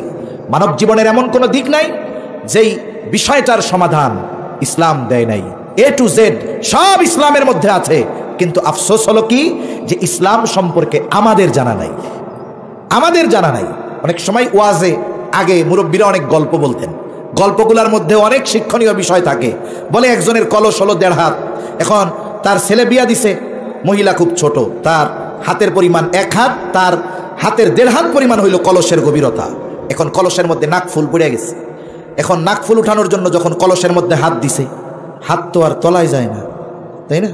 মানব জীবনের এমন কোনো দিক নাই যেই বিষয়টার সমাধান ইসলাম দেয় নাই। A to Z সব ইসলামের মধ্যে আছে, কিন্তু আফসোস হলো কি যে ইসলাম সম্পর্কে আমাদের জানা নাই, আমাদের জানা নাই। অনেক সময় ওয়াজে আগে মুরব্বীরা অনেক গল্প বলতেন, গল্পগুলোর মধ্যে অনেক শিক্ষণীয় বিষয় থাকে। বলে একজনের কলস হলো 1.5 হাত, এখন তার ছেলে বিয়া দিছে, মহিলা খুব ছোট, তার হাতের পরিমাণ 1 হাত, তার হাতের 1.5 হাত পরিমাণ হইল কলসের গভীরতা। এখন কলসের মধ্যে নাকফুল পড়ে গেছে, এখন নাকফুল উঠানোর জন্য যখন কলসের মধ্যে হাত দিছে, হাত তো আর তলায় যায় না, তাই না?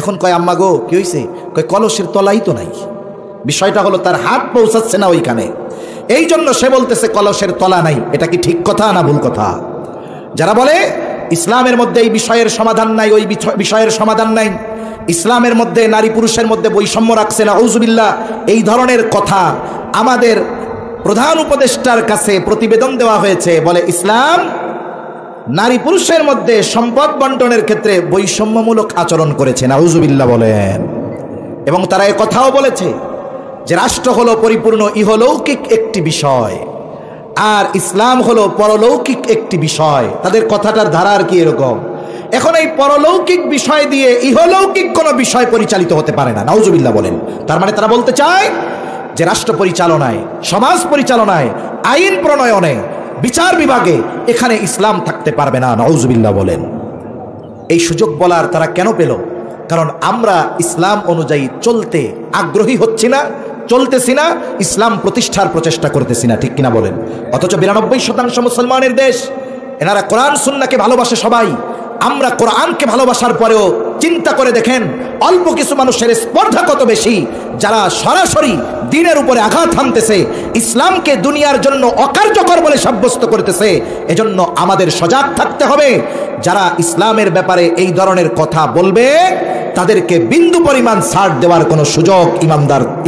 এখন কয় আম্মা গো কি হয়েছে? কয় কলসের তলাই তো নাই। বিষয়টা হলো তার হাত পৌঁছাচ্ছে না ওইখানে, এই জন্য সে বলতেছে কলসের তলা নাই। এটা কি ঠিক কথা না ভুল কথা? যারা বলে ইসলামের মধ্যে এই বিষয়ের সমাধান নাই, ওই বিষয়ের সমাধান নাই, ইসলামের মধ্যে নারী পুরুষের মধ্যে বৈষম্য রাখছে না, আউযুবিল্লাহ, এই ধরনের কথা আমাদের প্রধান উপদেষ্টার কাছে প্রতিবেদন দেওয়া হয়েছে। বলে ইসলাম নারী পুরুষের মধ্যে সম্পদ বন্টনের ক্ষেত্রে বৈষম্যমূলক আচরণ করেছে, আউযুবিল্লাহ বলেন। এবং তারা এ কথাও বলেছে যে রাষ্ট্র হলো পরিপূর্ণ ইহলৌকিক একটি বিষয়, আর ইসলাম হলো পরলৌকিক একটি বিষয়। তাদের কথাটার ধারা আর কি এরকম। এখন এই পরলৌকিক বিষয় দিয়ে ইহলৌকিক কোনো বিষয় পরিচালিত হতে পারে না, নাউজুবিল্লাহ বলেন। তার মানে তারা বলতে চায় যে রাষ্ট্র পরিচালনায়, সমাজ পরিচালনায়, আইন প্রণয়নে, বিচার বিভাগে এখানে ইসলাম থাকতে পারবে না, নাউজুবিল্লাহ বলেন। এই সুযোগ বলার তারা কেন পেল? কারণ আমরা ইসলাম অনুযায়ী চলতে আগ্রহী হচ্ছি না, চলতেছি না, ইসলাম প্রতিষ্ঠার প্রচেষ্টা করতেছি না, ঠিক কিনা বলেন? অথচ 92% মুসলমানের দেশ, এনারা কোরআন সুন্নাহকে ভালোবাসে সবাই। আমরা কোরআনকে ভালোবাসার পরেও চিন্তা করে দেখেন অল্প কিছু মানুষের স্পর্ধা কত বেশি, যারা সরাসরি দ্বীনের উপরে আঘাত হানতেছে, ইসলামকে দুনিয়ার জন্য অকার্যকর বলে সাব্যস্ত করতেছে। এজন্য আমাদের সজাগ থাকতে হবে। যারা ইসলামের ব্যাপারে এই ধরনের কথা বলবে তাদেরকে বিন্দু পরিমাণ ছাড় দেওয়ার কোনো সুযোগ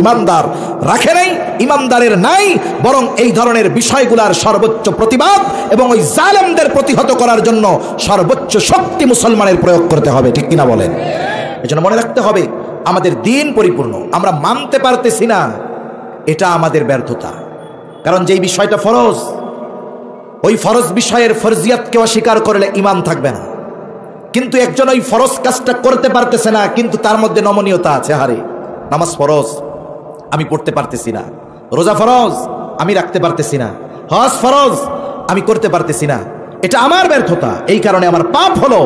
ইমানদার রাখে নাই, ইমানদারের নাই। বরং এই ধরনের বিষয়গুলার সর্বোচ্চ প্রতিবাদ এবং ওই জালেমদের প্রতিহত করার জন্য সর্বোচ্চ শক্তি মুসলমানের প্রয়োগ করতে হবে, ঠিক কিনা বলেন? এজন্য মনে রাখতে হবে আমাদের দ্বীন পরিপূর্ণ, আমরা মানতে পারতেছি না, এটা আমাদের ব্যর্থতা। কারণ যেই বিষয়টা ফরজ, ওই ফরজ বিষয়ের ফরজিয়াতকে অস্বীকার করলে ঈমান থাকবে না। কিন্তু একজন ওই ফরজ কাজটা করতে পারতেছে না, কিন্তু তার মধ্যে নমনীয়তা আছে। হারে নামাজ ফরজ, আমি পড়তে পারতেছি না। রোজা ফরজ, আমি রাখতে পারতেছি না। হজ ফরজ, আমি করতে পারতেছি না। এটা আমার ব্যর্থতা, এই কারণে আমার পাপ হলো।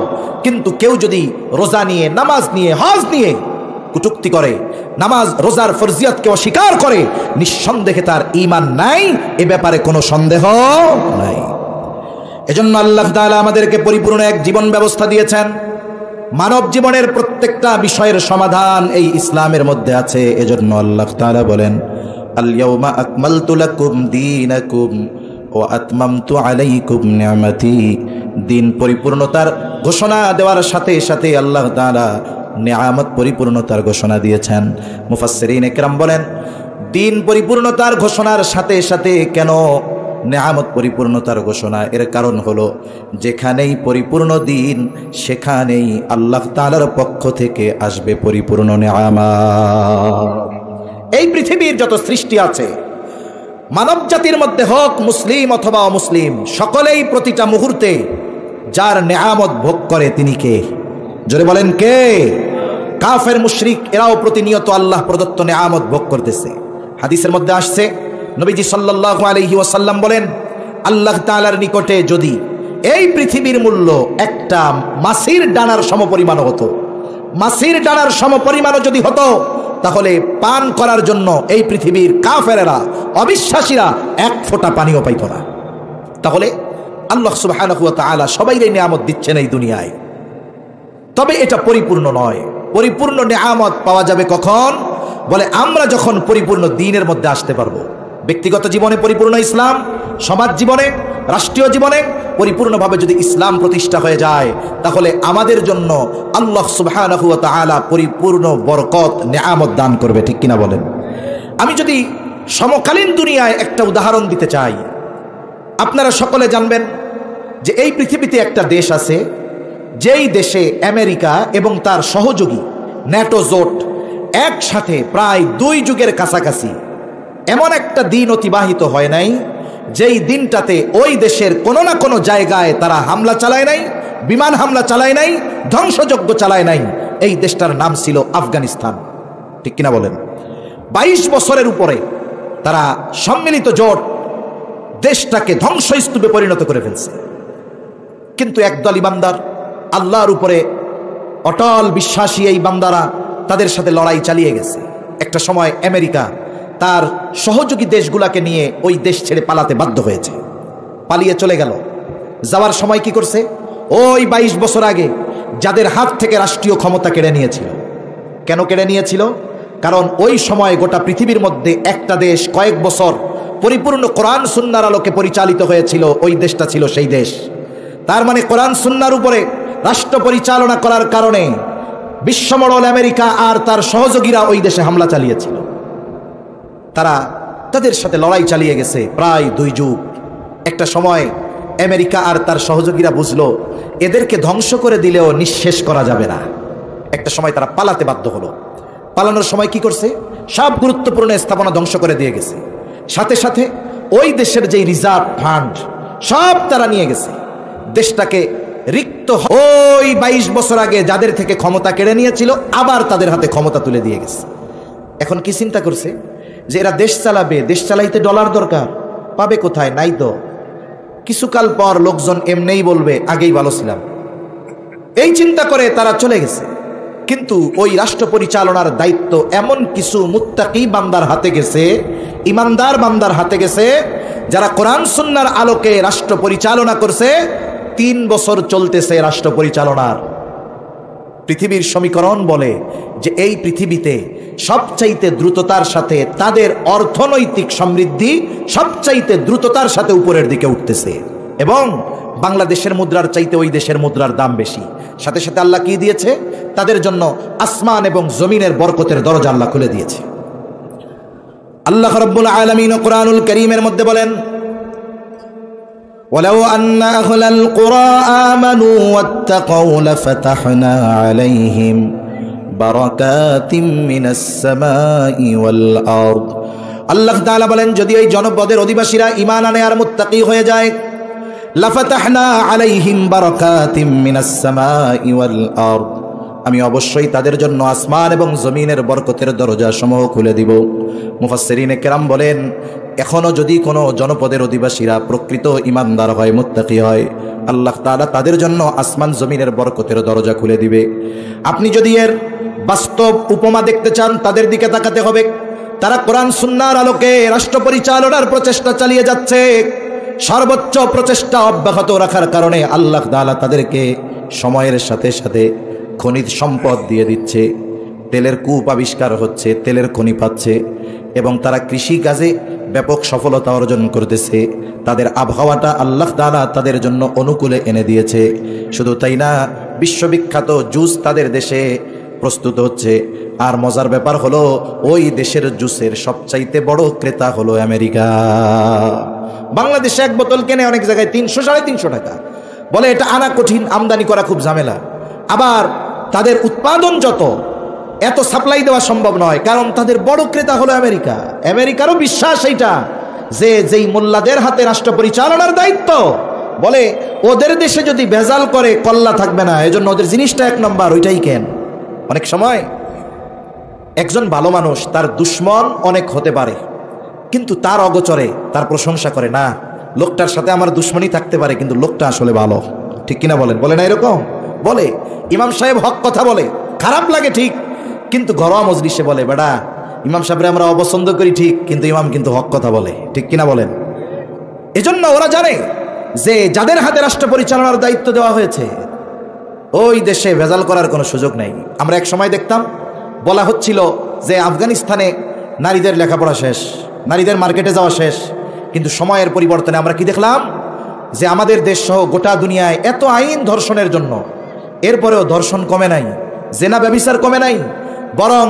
কিন্তু কেউ যদি রোজা নিয়ে, নামাজ নিয়ে, হজ নিয়ে কটূক্তি করে, নামাজ রোজার ফরজিয়াতকে অস্বীকার করে, নিঃসন্দেহে তার ঈমান নাই, এ ব্যাপারে কোনো সন্দেহ নাই। এজন্য আল্লাহ তাআলা আমাদেরকে পরিপূর্ণ এক জীবন ব্যবস্থা দিয়েছেন। মানব জীবনের প্রত্যেকটা বিষয়ের সমাধান এই ইসলামের মধ্যে আছে। এজন্য আল্লাহ তাআলা বলেন, আল ইয়াউমা আকমালতু লাকুম দীনাকুম ওয়া আতমামতু আলাইকুম নি'মাতি। দিন পরিপূর্ণতার ঘোষণা দেওয়ার সাথে সাথে আল্লাহ তাআলা নিয়ামত পরিপূর্ণতার ঘোষণা দিয়েছেন। মুফাসসিরিন ইকরাম বলেন, দিন পরিপূর্ণতার ঘোষণার সাথে সাথে কেন নিয়ামত পরিপূর্ণতার ঘোষণা? এর কারণ হলো যেখানেই পরিপূর্ণ দিন সেখানেই আল্লাহ তাআলার পক্ষ থেকে আসবে পরিপূর্ণ নিয়ামত। এই পৃথিবীর যত সৃষ্টি আছে, মানব জাতির মধ্যে হোক মুসলিম অথবা অমুসলিম, সকলেই প্রতিটা মুহূর্তে যার নিয়ামত ভোগ করে তিনি কে? জোরে বলেন কে? কাফের মুশরিক এরাও প্রতিনিয়ত আল্লাহ প্রদত্ত নিয়ামত ভোগ করতেছে। হাদিসের মধ্যে আসছে, নবীজি সাল্লাল্লাহু আলাইহি ওয়াসাল্লাম বলেন, আল্লাহ তাআলার নিকটে যদি এই পৃথিবীর মূল্য একটা মাছির ডানার সমপরিমাণ হতো, মাছির ডানার সমপরিমাণও যদি হতো, তাহলে পান করার জন্য এই পৃথিবীর কাফেরেরা, অবিশ্বাসীরা এক ফোঁটা পানিও পাইত না। তাহলে আল্লাহ সুবহানাহু ওয়া তাআলা সবাইকে নিয়ামত দিচ্ছেন এই দুনিয়ায়। তবে এটা পরিপূর্ণ নয়। পরিপূর্ণ নিয়ামত পাওয়া যাবে কখন? বলে আমরা যখন পরিপূর্ণ দ্বীনের মধ্যে আসতে পারবো। ব্যক্তিগত জীবনে পরিপূর্ণ ইসলাম, সমাজ জীবনে, রাষ্ট্রীয় জীবনে পরিপূর্ণভাবে যদি ইসলাম প্রতিষ্ঠা হয়ে যায়, তাহলে আমাদের জন্য আল্লাহ সুবহানাহু ওয়া তাআলা পরিপূর্ণ বরকত নিয়ামত দান করবে, ঠিক কিনা বলেন? আমি যদি সমকালীন দুনিয়ায় একটা উদাহরণ দিতে চাই, আপনারা সকলে জানবেন যে এই পৃথিবীতে একটা দেশ আছে, যেই দেশে আমেরিকা এবং তার সহযোগী ন্যাটো জোট একসাথে প্রায় 2 যুগের কাছাকাছি এমন একটা দিন অতিবাহিত হয় নাই যেই দিনটাতে ওই দেশের কোনো না কোনো জায়গায় তারা হামলা চালায় নাই, বিমান হামলা চালায় নাই, ধ্বংসযজ্ঞ চালায় নাই। এই দেশটার নাম ছিল আফগানিস্তান, ঠিক কিনা বলেন? 22 বছরের উপরে তারা সম্মিলিত জোট দেশটাকে ধ্বংসস্তূপে পরিণত করে ফেলছে। কিন্তু একদল ইমানদার, আল্লাহর উপরে অটল বিশ্বাসী এই বান্দারা তাদের সাথে লড়াই চালিয়ে গেছে। একটা সময় আমেরিকা তার সহযোগী দেশগুলোকে নিয়ে ওই দেশ ছেড়ে পালাতে বাধ্য হয়েছে, পালিয়ে চলে গেল। যাওয়ার সময় কি করছে? ওই 22 বছর আগে যাদের হাত থেকে রাষ্ট্রীয় ক্ষমতা কেড়ে নিয়েছিল। কেন কেড়ে নিয়েছিল? কারণ ওই সময় গোটা পৃথিবীর মধ্যে একটা দেশ কয়েক বছর পরিপূর্ণ কোরআন সুন্নাহর আলোকে পরিচালিত হয়েছিল, ওই দেশটা ছিল সেই দেশ। তার মানে কোরআন সুন্নাহর উপরে রাষ্ট্র পরিচালনা করার কারণে বিশ্বমডল আমেরিকা আর তার সহযোগীরা ওই দেশে হামলা চালিয়েছিল। তারা তাদের সাথে লড়াই চালিয়ে গেছে প্রায় 2 যুগ। একটা সময় আমেরিকা আর তার সহযোগীরা বুঝলো এদেরকে ধ্বংস করে দিলেও নিঃশেষ করা যাবে না। একটা সময় তারা পালাতে বাধ্য হলো। পালানোর সময় কি করছে? সব গুরুত্বপূর্ণ স্থাপনা ধ্বংস করে দিয়ে গেছে। সাথে সাথে ওই দেশের যেই রিজার্ভ ফান্ড সব তারা নিয়ে গেছে। দেশটাকে রিক্ত ওই 22 বছর আগে যাদের থেকে ক্ষমতা কেড়ে নিয়েছিল আবার তাদের হাতে ক্ষমতা তুলে দিয়ে গেছে। এখন কি চিন্তা করছে? যে এরা দেশ চালাবে, দেশ চালাইতে ডলার দরকার, পাবে কোথায়? নাই তো। কিছুকাল পর লোকজন এমনিই বলবে আগেই ভালো ছিলাম, এই চিন্তা করে তারা চলে গেছে। কিন্তু ওই রাষ্ট্র পরিচালনার দায়িত্ব এমন কিছু মুত্তাকি বান্দার হাতে গেছে, ইমানদার বান্দার হাতে গেছে, যারা কোরআন সুন্নাহর আলোকে রাষ্ট্র পরিচালনা করছে। 3 বছর চলতেছে রাষ্ট্র পরিচালনার। পৃথিবীর সমীকরণ বলে যে এই পৃথিবীতে সবচাইতে দ্রুততার সাথে তাদের অর্থনৈতিক সমৃদ্ধি সবচাইতে দ্রুততার সাথে উপরের দিকে উঠতেছে, এবং বাংলাদেশের মুদ্রার চাইতে ওই দেশের মুদ্রার দাম বেশি। সাথে সাথে আল্লাহ কি দিয়েছে? তাদের জন্য আসমান এবং জমিনের বরকতের দরজা আল্লাহ খুলে দিয়েছে। আল্লাহ রাব্বুল আলামিন কোরআনুল কারীমের মধ্যে বলেন, ওয়ালাউ আন্না আহলাল কুরা আমানু ওয়াত্তাকাউ লাফাতাহনা আলাইহিম বারাকাতিম মিনাস সামাই ওয়াল আরদ। আল্লাহ তাআলা বলেন, যদি এই জনপদের অধিবাসীরা ঈমান আনে আর মুত্তাকি হয়ে যায়, লাফাতাহনা আলাইহিম বারাকাতিম মিনাস সামাই ওয়াল আরদ, আমি অবশ্যই তাদের জন্য আসমান এবং জমিনের বরকতের দরজা সমূহ খুলে দিব। মুফাসসিরিনে কেরাম বলেন, এখনো যদি কোনো জনপদের অধিবাসীরা প্রকৃত ঈমানদার হয়, মুত্তাকি হয়, আল্লাহ তাআলা তাদের জন্য আসমান জমিনের বরকতের দরজা খুলে দিবে। আপনি যদি এর বাস্তব উপমা দেখতে চান, তাদের দিকে তাকাতে হবে। তারা কোরআন সুন্নাহর আলোকে রাষ্ট্র পরিচালনার প্রচেষ্টা চালিয়ে যাচ্ছে। সর্বোচ্চ প্রচেষ্টা অব্যাহত রাখার কারণে আল্লাহ তাআলা তাদেরকে সময়ের সাথে সাথে খনিজ সম্পদ দিয়ে দিচ্ছে। তেলের কূপ আবিষ্কার হচ্ছে, তেলের খনি পাচ্ছে, এবং তারা কৃষি কাজে ব্যাপক সফলতা অর্জন করতেছে। তাদের আবহাওয়াটা আল্লাহ তাআলা তাদের জন্য অনুকূলে এনে দিয়েছে। শুধু তাই না, বিশ্ববিখ্যাত জুস তাদের দেশে প্রস্তুত হচ্ছে। আর মজার ব্যাপার হলো, ওই দেশের জুসের সবচাইতে বড় ক্রেতা হলো আমেরিকা। বাংলাদেশে এক বোতল কেনে অনেক জায়গায় 300-350 টাকা, বলে এটা আনা কঠিন, আমদানি করা খুব ঝামেলা। আবার তাদের উৎপাদন যত, এত সাপ্লাই দেওয়া সম্ভব নয়, কারণ তাদের বড় ক্রেতা হলো আমেরিকা। আমেরিকারও বিশ্বাস এইটা যে যেই মোল্লাদের হাতে রাষ্ট্র পরিচালনার দায়িত্ব, বলে ওদের দেশে যদি ভেজাল করে কল্লা থাকবে না, এজন্য ওদের জিনিসটা 1 নম্বর, ওইটাই কেন। অনেক সময় একজন ভালো মানুষ, তার দুশ্মন অনেক হতে পারে, কিন্তু তার অগোচরে তার প্রশংসা করে, না লোকটার সাথে আমার দুশ্মনী থাকতে পারে কিন্তু লোকটা আসলে ভালো। ঠিক কিনা বলেন? বলে না এরকম? বলে ইমাম সাহেব হক কথা বলে, খারাপ লাগে ঠিক, কিন্তু ঘরোয়া মজলিসে বলে, বেটা ইমাম সাহেবরে আমরা অপছন্দ করি ঠিক, কিন্তু ইমাম কিন্তু হক কথা বলে। ঠিক কিনা বলেন? এজন্য ওরা জানে যে যাদের হাতে রাষ্ট্র পরিচালনার দায়িত্ব দেওয়া হয়েছে, ওই দেশে ভেজাল করার কোনো সুযোগ নেই। আমরা এক সময় দেখতাম, বলা হচ্ছিল যে আফগানিস্তানে নারীদের লেখাপড়া শেষ, নারীদের মার্কেটে যাওয়া শেষ, কিন্তু সময়ের পরিবর্তনে আমরা কি দেখলাম? যে আমাদের দেশ সহ গোটা দুনিয়ায় এত আইন ধর্ষণের জন্য, এরপরেও ধর্ষণ কমে নাই, জেনা ব্যভিচার কমে নাই, বরং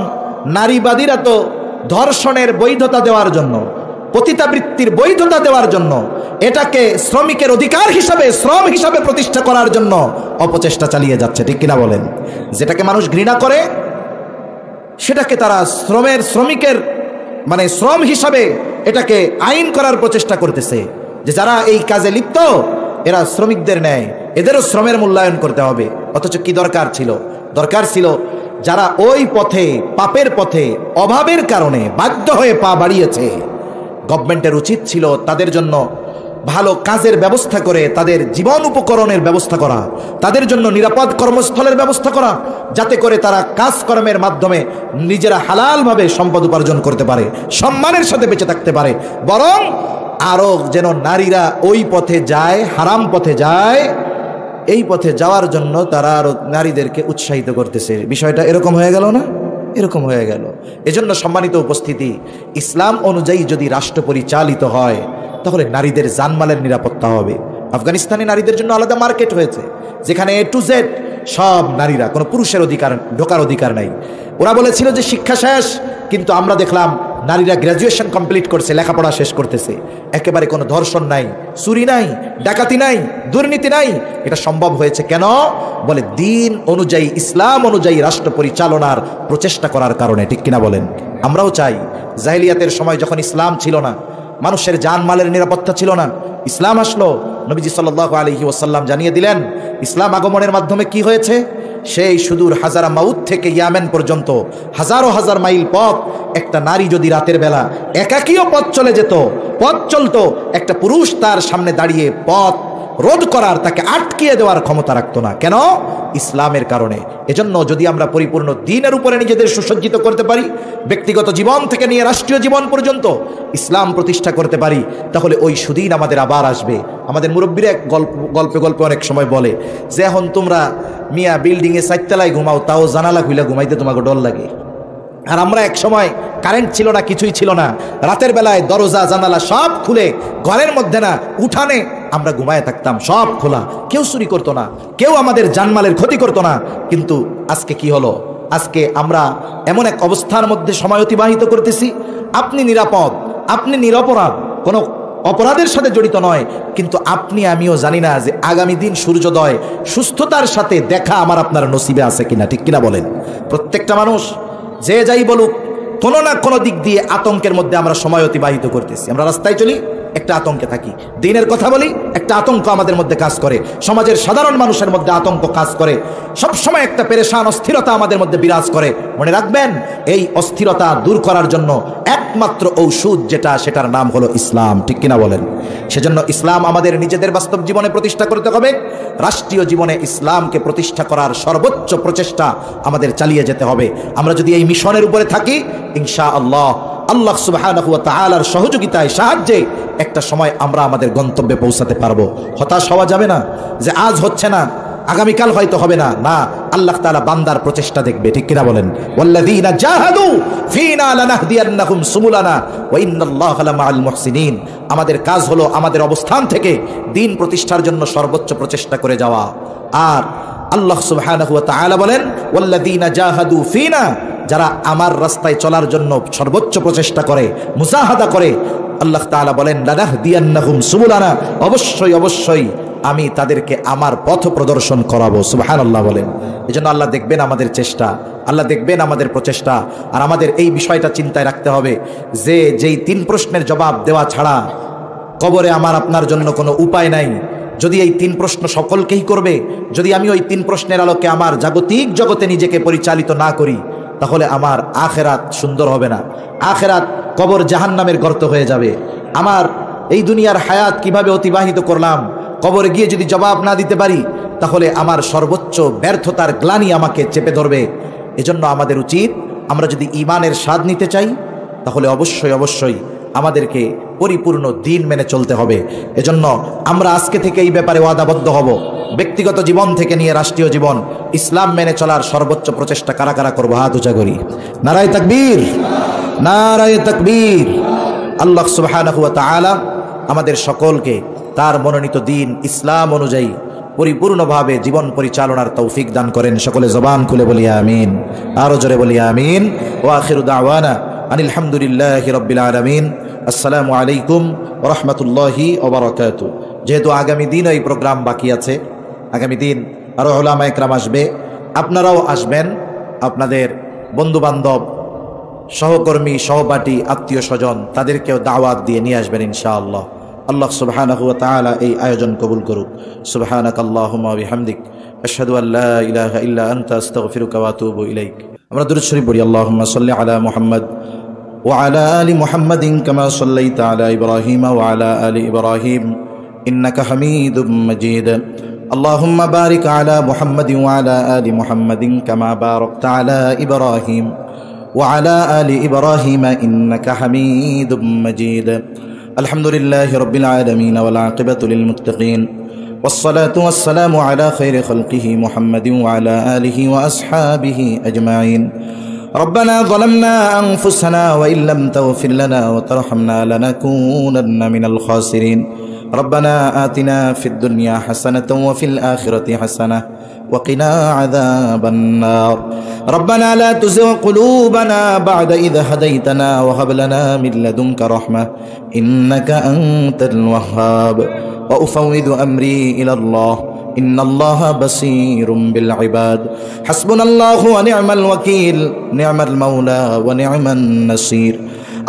নারীবাদীরা তো ধর্ষণের বৈধতা দেওয়ার জন্য, পতিতাবৃত্তির বৈধতা দেওয়ার জন্য, এটাকে শ্রমিকের অধিকার হিসাবে, শ্রম হিসাবে প্রতিষ্ঠা করার জন্য অপচেষ্টা চালিয়ে যাচ্ছে। ঠিক কিনা বলেন? যেটাকে মানুষ ঘৃণা করে, সেটাকে তারা শ্রমিকের মানে শ্রম হিসাবে এটাকে আইন করার প্রচেষ্টা করতেছে, যে যারা এই কাজে লিপ্ত এরা শ্রমিকদের ন্যায়, এদেরও শ্রমের মূল্যায়ন করতে হবে। অথচ কি দরকার ছিল? দরকার ছিল যারা ওই পথে, পাপের পথে অভাবের কারণে বাধ্য হয়ে পা বাড়িয়েছে, গভর্নমেন্টের উচিত ছিল তাদের জন্য ভালো কাজের ব্যবস্থা করে, তাদের জীবন উপকরণের ব্যবস্থা করা, তাদের জন্য নিরাপদ কর্মস্থলের ব্যবস্থা করা, যাতে করে তারা কাজকর্মের মাধ্যমে নিজেরা হালালভাবে সম্পদ উপার্জন করতে পারে, সম্মানের সাথে বেঁচে থাকতে পারে। বরং আরও যেন নারীরা ওই পথে যায়, হারাম পথে যায়, এই পথে যাওয়ার জন্য তারা আরও নারীদেরকে উৎসাহিত করতেছে। বিষয়টা এরকম হয়ে গেল না? এরকম হয়ে গেল। এজন্য সম্মানিত উপস্থিতি, ইসলাম অনুযায়ী যদি রাষ্ট্র পরিচালিত হয়, তাহলে নারীদের জানমালের নিরাপত্তা হবে। আফগানিস্তানে নারীদের জন্য আলাদা মার্কেট হয়েছে, যেখানে A to Z সব নারীরা, কোনো পুরুষের ঢোকার অধিকার নাই। ওরা বলেছিল যে শিক্ষা শেষ, কিন্তু আমরা দেখলাম নারীরা গ্র্যাজুয়েশন কমপ্লিট করছে, লেখাপড়া শেষ করতেছে। একেবারে কোনো ধর্ষণ নাই, চুরি নাই, ডাকাতি নাই, দুর্নীতি নাই। এটা সম্ভব হয়েছে কেন? বলে দিন অনুযায়ী, ইসলাম অনুযায়ী রাষ্ট্র পরিচালনার প্রচেষ্টা করার কারণে। ঠিক কিনা বলেন? আমরাও চাই, জাহেলিয়াতের সময় যখন ইসলাম ছিল না, মানুষের জানমালের নিরাপত্তা ছিল না, ইসলাম আসলো, নবীজি সাল্লাল্লাহু আলাইহি ওয়াসাল্লাম জানিয়ে দিলেন ইসলাম আগমনের মাধ্যমে কি হয়েছে। সেই সুদূর হাজারা মাউত থেকে ইয়ামেন পর্যন্ত হাজারো হাজার মাইল পথ একটা নারী যদি রাতের বেলা একাকীও পথ চলে যেত, পথ চলতো, একটা পুরুষ তার সামনে দাঁড়িয়ে পথ রোধ করার, তাকে আটকিয়ে দেওয়ার ক্ষমতা রাখতো না। কেন? ইসলামের কারণে। এজন্য যদি আমরা পরিপূর্ণ দ্বীনের উপরে নিজেদের সুসজ্জিত করতে পারি, ব্যক্তিগত জীবন থেকে নিয়ে রাষ্ট্রীয় জীবন পর্যন্ত ইসলাম প্রতিষ্ঠা করতে পারি, তাহলে ওই সুদিন আমাদের আবার আসবে। আমাদের মুরব্বীরা এক গল্পে গল্পে অনেক সময় বলে যে এখন তোমরা মিয়া বিল্ডিংয়ে 4 তলায় ঘুমাও, তাও জানালা খুলে ঘুমাইতে তোমাকে ডর লাগে। আর আমরা এক সময় কারেন্ট ছিল না, কিছুই ছিল না, রাতের বেলায় দরজা জানালা সব খুলে ঘরের মধ্যে না উঠানে আমরা ঘুমায় থাকতাম, সব খোলা, কেউ চুরি করতো না, কেউ আমাদের জানমালের ক্ষতি করতো না। কিন্তু আজকে কি হলো? আজকে আমরা এমন এক অবস্থার মধ্যে সময় অতিবাহিত করতেছি, আপনি নিরাপদ, আপনি নিরপরাধ, কোনো অপরাধের সাথে জড়িত নয়, কিন্তু আপনি আমিও জানি না যে আগামী দিন সূর্যোদয় সুস্থতার সাথে দেখা আমার আপনার নসিবে আছে কিনা, ঠিক কিনা বলেন? প্রত্যেকটা মানুষ যে যাই বলুক, কোনো না কোনো দিক দিয়ে আতঙ্কের মধ্যে আমরা সময় অতিবাহিত করতেছি। আমরা রাস্তায় চলি, একটা আতঙ্কে থাকি, দিনের কথা বলি, একটা আতঙ্ক আমাদের মধ্যে কাজ করে, সমাজের সাধারণ মানুষের মধ্যে আতঙ্ক কাজ করে, সবসময় একটা পেরেশান অস্থিরতা আমাদের মধ্যে বিরাজ করে। মনে রাখবেন, এই অস্থিরতা দূর করার জন্য একমাত্র ঔষধ যেটা, সেটার নাম হলো ইসলাম, ঠিক কিনা বলেন? সেজন্য ইসলাম আমাদের নিজেদের বাস্তব জীবনে প্রতিষ্ঠা করতে হবে। রাষ্ট্রীয় জীবনে ইসলামকে প্রতিষ্ঠা করার সর্বোচ্চ প্রচেষ্টা আমাদের চালিয়ে যেতে হবে। আমরা যদি এই মিশনের উপরে থাকি, ইনশাআল্লাহ আল্লাহ সুবহানাহু ওয়া তাআলার সহযোগিতায়, সাহায্যে একটা সময় আমরা আমাদের গন্তব্যে পৌঁছাতে পারবো। হতাশ হওয়া যাবে না যে আজ হচ্ছে না, আগামীকাল হয়তো হবে না। না, আল্লাহ তাআলা বান্দার প্রচেষ্টা দেখবে, ঠিক কিনা বলেন? ওয়াল্লাযীনা জাহাদু ফীনা লানাহদিয়ান্নাহুম সুবুলানা ওয়া ইন্নাল্লাহা লামাআল মুহসিনিন। আমাদের কাজ হলো আমাদের অবস্থান থেকে দ্বীন প্রতিষ্ঠার জন্য সর্বোচ্চ প্রচেষ্টা করে যাওয়া। আর আল্লাহ সুবহানাহু ওয়া তাআলা বলেন, ওয়াল্লাযীনা জাহাদু ফীনা, যারা আমার রাস্তায় চলার জন্য সর্বোচ্চ প্রচেষ্টা করে, মুজাহাদা করে, আল্লাহ তাআলা বলেন লানাহদিয়ান্নাহুম সুবুলানা, অবশ্যই অবশ্যই আমি তাদেরকে আমার পথ প্রদর্শন করাবো। সুবহানাল্লাহ বলেন। এজন্য আল্লাহ দেখবেন আমাদের চেষ্টা, আল্লাহ দেখবেন আমাদের প্রচেষ্টা। আর আমাদের এই বিষয়টা চিন্তায় রাখতে হবে যে যেই 3 প্রশ্নের জবাব দেওয়া ছাড়া কবরে আমার আপনার জন্য কোনো উপায় নাই। যদি এই 3 প্রশ্ন সকলকেই করবে, যদি আমি ওই 3 প্রশ্নের আলোকে আমার জাগতিক জগতে নিজেকে পরিচালিত না করি, তাহলে আমার আখেরাত সুন্দর হবে না। আখেরাত কবর জাহান্নামের গর্ত হয়ে যাবে। আমার এই দুনিয়ার হায়াত কিভাবে অতিবাহিত করলাম, কবরে গিয়ে যদি জবাব না দিতে পারি, তাহলে আমার সর্বোচ্চ ব্যর্থতার গ্লানি আমাকে চেপে ধরবে। এজন্য আমাদের উচিত, আমরা যদি ঈমানের স্বাদ নিতে চাই, তাহলে অবশ্যই অবশ্যই আমাদেরকে পরিপূর্ণ দ্বীন মেনে চলতে হবে। এজন্য আমরা আজকে থেকে এই ব্যাপারে ওয়াদাবদ্ধ হব। ব্যক্তিগত জীবন থেকে নিয়ে রাষ্ট্রীয় জীবন, ইসলাম মেনে চলার সর্বোচ্চ প্রচেষ্টা কারা কারা করবো? হাত উঁচা করি। নারায়ে তাকবীর, নারায়ে তাকবীর। আল্লাহ সুবহানাহু ওয়া তাআলা আমাদের সকলকে তার মনোনীত দ্বীন ইসলাম অনুযায়ী পরিপূর্ণভাবে জীবন পরিচালনার তৌফিক দান করেন। সকলে জবান খুলে বলি আমিন, আরো জোরে বলি আমিন। ওয়া আখিরু দাওয়ানা আনিল হামদুলিল্লাহি রাব্বিল আলামিন। আসসালামু আলাইকুম ওয়া রাহমাতুল্লাহি ওয়া বারাকাতুহু। যেহেতু আগামী দিন এই প্রোগ্রাম বাকি আছে, আগামী দিন আরো উলামা ইকরাম আসবে, আপনারাও আসবেন, আপনাদের বন্ধু বান্ধব, সহকর্মী, সহপাঠী, আত্মীয় স্বজন, তাদেরকেও দাওয়াত দিয়ে নিয়ে আসবেন ইনশাআল্লাহ। আল্লাহ সুবহানাহু ওয়া তাআলা এই আয়োজন কবুল করুক। সুবহানাকাল্লাহুম্মা ওয়া বিহামদিক, আশহাদু আল্লা ইলাহা ইল্লা আনতা, আস্তাগফিরুকা ওয়া আতুবু ইলাইক। আমরা দুরূদ শরীফ পড়ি। আল্লাহুম্মা সাল্লি আলা মুহাম্মদ ওয়া আলা আলি মুহাম্মাদিন কামা সাল্লাইতা আলা ইব্রাহিম ওয়া আলা আলি ইব্রাহিম ইন্নাকা হামিদুম মাজিদ। আল্লাহুম্মা বারিক আলা মুহাম্মাদিন ওয়া আলা আলি মুহাম্মাদিন কামা বারাকতা আলা ইব্রাহিম ওয়া আলা আলি ইব্রাহিম ইন্নাকা হামিদুম মাজিদ। আলহামদুলিল্লাহি রাব্বিল আলামিন ওয়াল আকিবাতু লিল মুত্তাকিন ওয়াসসালাতু ওয়াসসালামু আলা খায়রি খালকিহি মুহাম্মাদিন ওয়া আলা আলিহি ওয়া আসহাবিহি আজমাইন। রব্বানা যালামনা আনফুসানা ওয়া ইল্লাম তাগফির লানা ওয়া তারহামনা লানাকুনান্না মিনাল খাসিরিন। রব্বানা আতিনা ফিদ দুনিয়া হাসানাতাও ওয়া ফিল আখিরাতি হাসানাহ ওয়া কিনা আযাবান নার। রব্বানা লা তুযিগ কুলুবানা বা'দা ইয হাদাইতানা ওয়া হাব লানা মিন লাদুনকা রাহমাহ ইন্নাকা আনতাল ওয়াহ্হাব। ওয়া উফাউযিদু আমরি ইলাল্লাহ ইন্নাল্লাহা বাসীরুম বিল ইবাদ। হাসবুনাল্লাহু ওয়া নি'মাল ওয়াকিল, নি'মাল মাওলা ওয়া নি'মান নাসীর।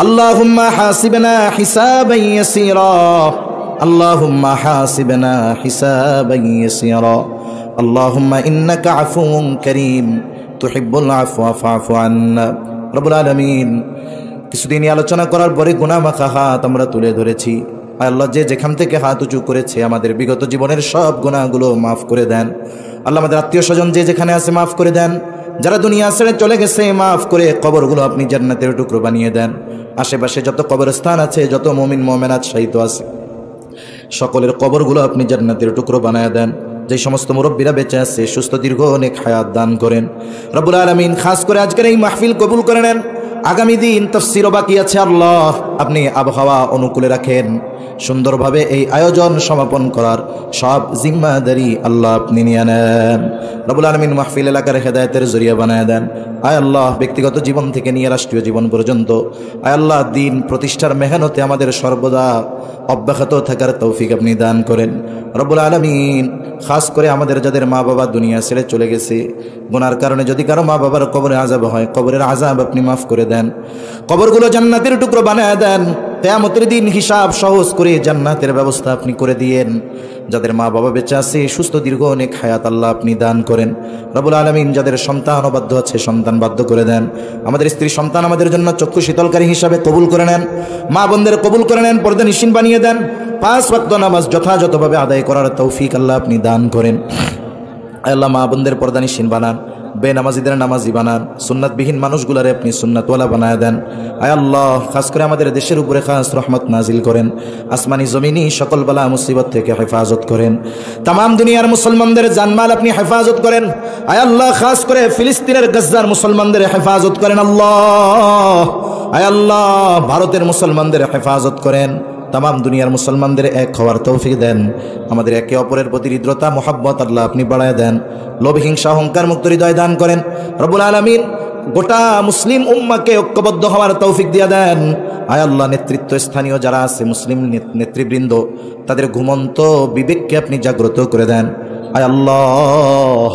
আল্লাহুম্মা হাসিবনা হিসাবান ইয়াসীরা, আল্লাহুম্মা হাসিবনা হিসাবান ইয়াসীরা। আল্লাহুম্মা ইন্নাকা আফুউন কারীম তুহিব্বুল আফওয়া ফা'ফু আন্না। রব্বুল আলামিন, কিছুদিন আলোচনা করার পরে গুনাহ মাখা হাত আমরা তুলে ধরেছি। আল্লাহ, যে যেখান থেকে হাত উঁচু করেছে আমাদের বিগত জীবনের সব গুনাহগুলো মাফ করে দেন। আল্লাহ, আমাদের আত্মীয় স্বজন যে যেখানে আছে মাফ করে দেন। যারা দুনিয়া ছেড়ে চলে গেছে মাফ করে কবরগুলো আপনি জান্নাতের টুকরো বানিয়ে দেন। আশেপাশে যত কবরস্থান আছে, যত মুমিন মুমিনাত শাহীদ আছে, সকলের কবরগুলো আপনি জান্নাতের টুকরো বানায় দেন। যে সমস্ত মুরব্বীরা বেঁচে আছে সুস্থ দীর্ঘ অনেক হায়াত দান করেন রব্বুল আলামিন। খাস করে আজকের এই মাহফিল কবুল করে নেন। আগামী দিন তাফসীরও বাকি আছে, আল্লাহ আপনি আবহাওয়া অনুকূলে রাখেন। সুন্দরভাবে এই আয়োজন সমাপন করার সব জিম্মাদারি আল্লাহ আপনি নিয়ে নেন। রব্বুল আলামিন মাহফিল এলাকার হেদায়েতের জরিয়া বানায় দেন। আয় আল্লাহ ব্যক্তিগত জীবন থেকে নিয়ে রাষ্ট্রীয় জীবন পর্যন্ত আয় আল্লাহ দিন প্রতিষ্ঠার মেহনতে আমাদের সর্বদা অব্যাহত থাকার তৌফিক আপনি দান করেন রব্বুল আলামিন। খাস করে আমাদের যাদের মা বাবা দুনিয়া ছেড়ে চলে গেছে, গুনার কারণে যদি কারো মা বাবার কবরে আযাব হয়, কবরের আযাব আপনি মাফ করে দেন। কবরগুলো জান্নাতের টুকরো বানায় দেন। কিয়ামতের দিন হিসাব সহজ করে জান্নাতের ব্যবস্থা আপনি করে দিয়েন। যাদের মা বাবা বেঁচে আছে সুস্থ দীর্ঘ অনেক হায়াত আল্লাহ আপনি দান করেন রব্বুল আলামিন। যাদের সন্তান অবাধ্য আছে সন্তান বাধ্য করে দেন। আমাদের স্ত্রী সন্তান আমাদের জন্য চক্ষু শীতলকারী হিসাবে কবুল করে নেন। মা বোনদের কবুল করে নেন, পর্দা নিশ্চিন বানিয়ে দেন। 5 ওয়াক্ত নামাজ যথাযথভাবে আদায় করার তৌফিক আল্লাহ আপনি দান করেন। আল্লাহ মা বোনদের পর্দা নিশ্চিন বানান, বেনামাজিদের নামাজি বানান, সুন্নাতবিহীন মানুষগুলারে আপনি সুন্নাতওয়ালা বানায় দেন। আয় আল্লাহ খাস করে আমাদের দেশের উপরে খাস রহমত নাজিল করেন। আসমানি জমিনি সকল বালা মুসিবত থেকে হেফাজত করেন। তামাম দুনিয়ার মুসলমানদের জানমাল আপনি হেফাজত করেন। আয় আল্লাহ খাস করে ফিলিস্তিনের গাজ্জার মুসলমানদের হেফাজত করেন আল্লাহ। আয় আল্লাহ ভারতের মুসলমানদের হেফাজত করেন। তামাম দুনিয়ার মুসলমানদের এক হওয়ার তৌফিক দেন। আমাদের একে অপরের প্রতি হৃদ্রতা মোহাব্বত আল্লাহ আপনি বাড়ায় দেন। লোভ হিংসা অহংকার মুক্ত হৃদয় দান করেন রব্বুল আলামিন। গোটা মুসলিম উম্মাকে ঐক্যবদ্ধ হওয়ার তৌফিক দিয়ে দেন। আয় আল্লাহ নেতৃত্ব স্থানীয় যারা আছে মুসলিম নেতৃবৃন্দ তাদের ঘুমন্ত বিবেককে আপনি জাগ্রত করে দেন। আয় আল্লাহ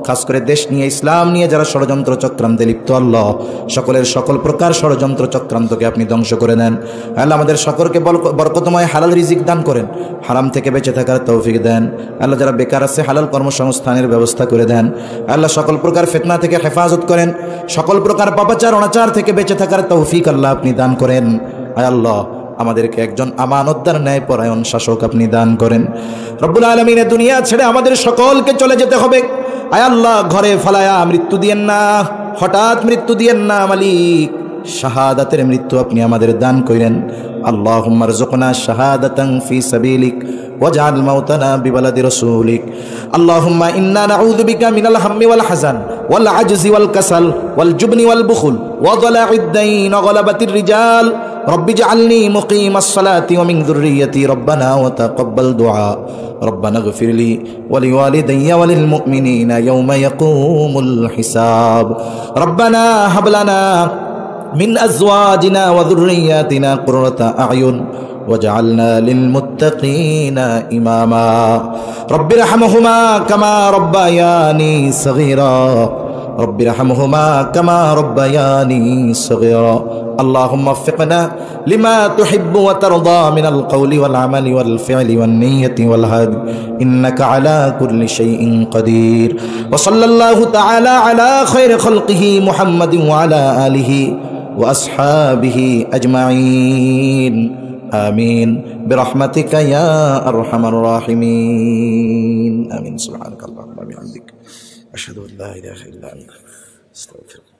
খাস করে দেশ নিয়ে ইসলাম নিয়ে যারা ষড়যন্ত্র চক্রান্তে লিপ্ত আল্লাহ সকলের সকল প্রকার ষড়যন্ত্র চক্রান্তকে আপনি ধ্বংস করে দেন। আল্লাহ আমাদের সকলকে বরকতময় হালাল রিজিক দান করেন, হারাম থেকে বেঁচে থাকার তৌফিক দেন। আল্লাহ যারা বেকার আছে হালাল কর্মসংস্থানের ব্যবস্থা করে দেন। আল্লাহ সকল প্রকার ফিতনা থেকে হেফাজত করেন, সকল প্রকার পাপাচার অনাচার থেকে বেঁচে থাকার তৌফিক আল্লাহ আপনি দান করেন। আয় আল্লাহ আমাদেরকে একজন আমানতদার ন্যায়পরায়ণ শাসক আপনি দান করেন রব্বুল আলামিন। দুনিয়া ছেড়ে আমাদের সকলকে চলে যেতে হবে। আয় আল্লাহ ঘরে ফালায়া মৃত্যু দিয়েন না, হঠাৎ মৃত্যু দিয়েন না মালিক। শাহাদাতের মৃত্যু আপনি আমাদের দান করেন। আল্লাহুম্মা রযুকনা শাহাদাতান ফি সাবিলিক ওয়াজআল মাউতানা বিবালাদি রাসূলিক। আল্লাহুম্মা ইন্না নাউযু বিকা মিনাল হাম্মি ওয়াল হাযান ওয়াল আজজি ওয়াল কাসাল ওয়াল জুবনি ওয়াল বুখল ওয়া যালা'id দাইন ওয়া গলাবাতির রিজাল। রব্বি ইজআলনি মুকিমাস সালাতি ওয়া মিন যুররিয়্যতি রব্বানা ওয়া তাকাব্বাল দুআ। ربنا اغفر لي ولوالدي وللمؤمنين يوم يقوم الحساب. ربنا هب لنا من أزواجنا وذرياتنا قرة أعين واجعلنا للمتقين إماما. رب ارحمهما كما ربياني صغيرا. رب ارحمهما كما ربياني صغيرا. اللهم وفقنا لما تحب وترضى من القول والعمل والفعل والنية والهدي إنك على كل شيء قدير. وصلى الله تعالى على خير خلقه محمد وعلى آله وأصحابه أجمعين. آمين برحمتك يا أرحم الراحمين. آمين. سبحانك اللهم وبحمدك أشهد أن لا إله إلا أنت أستغفرك.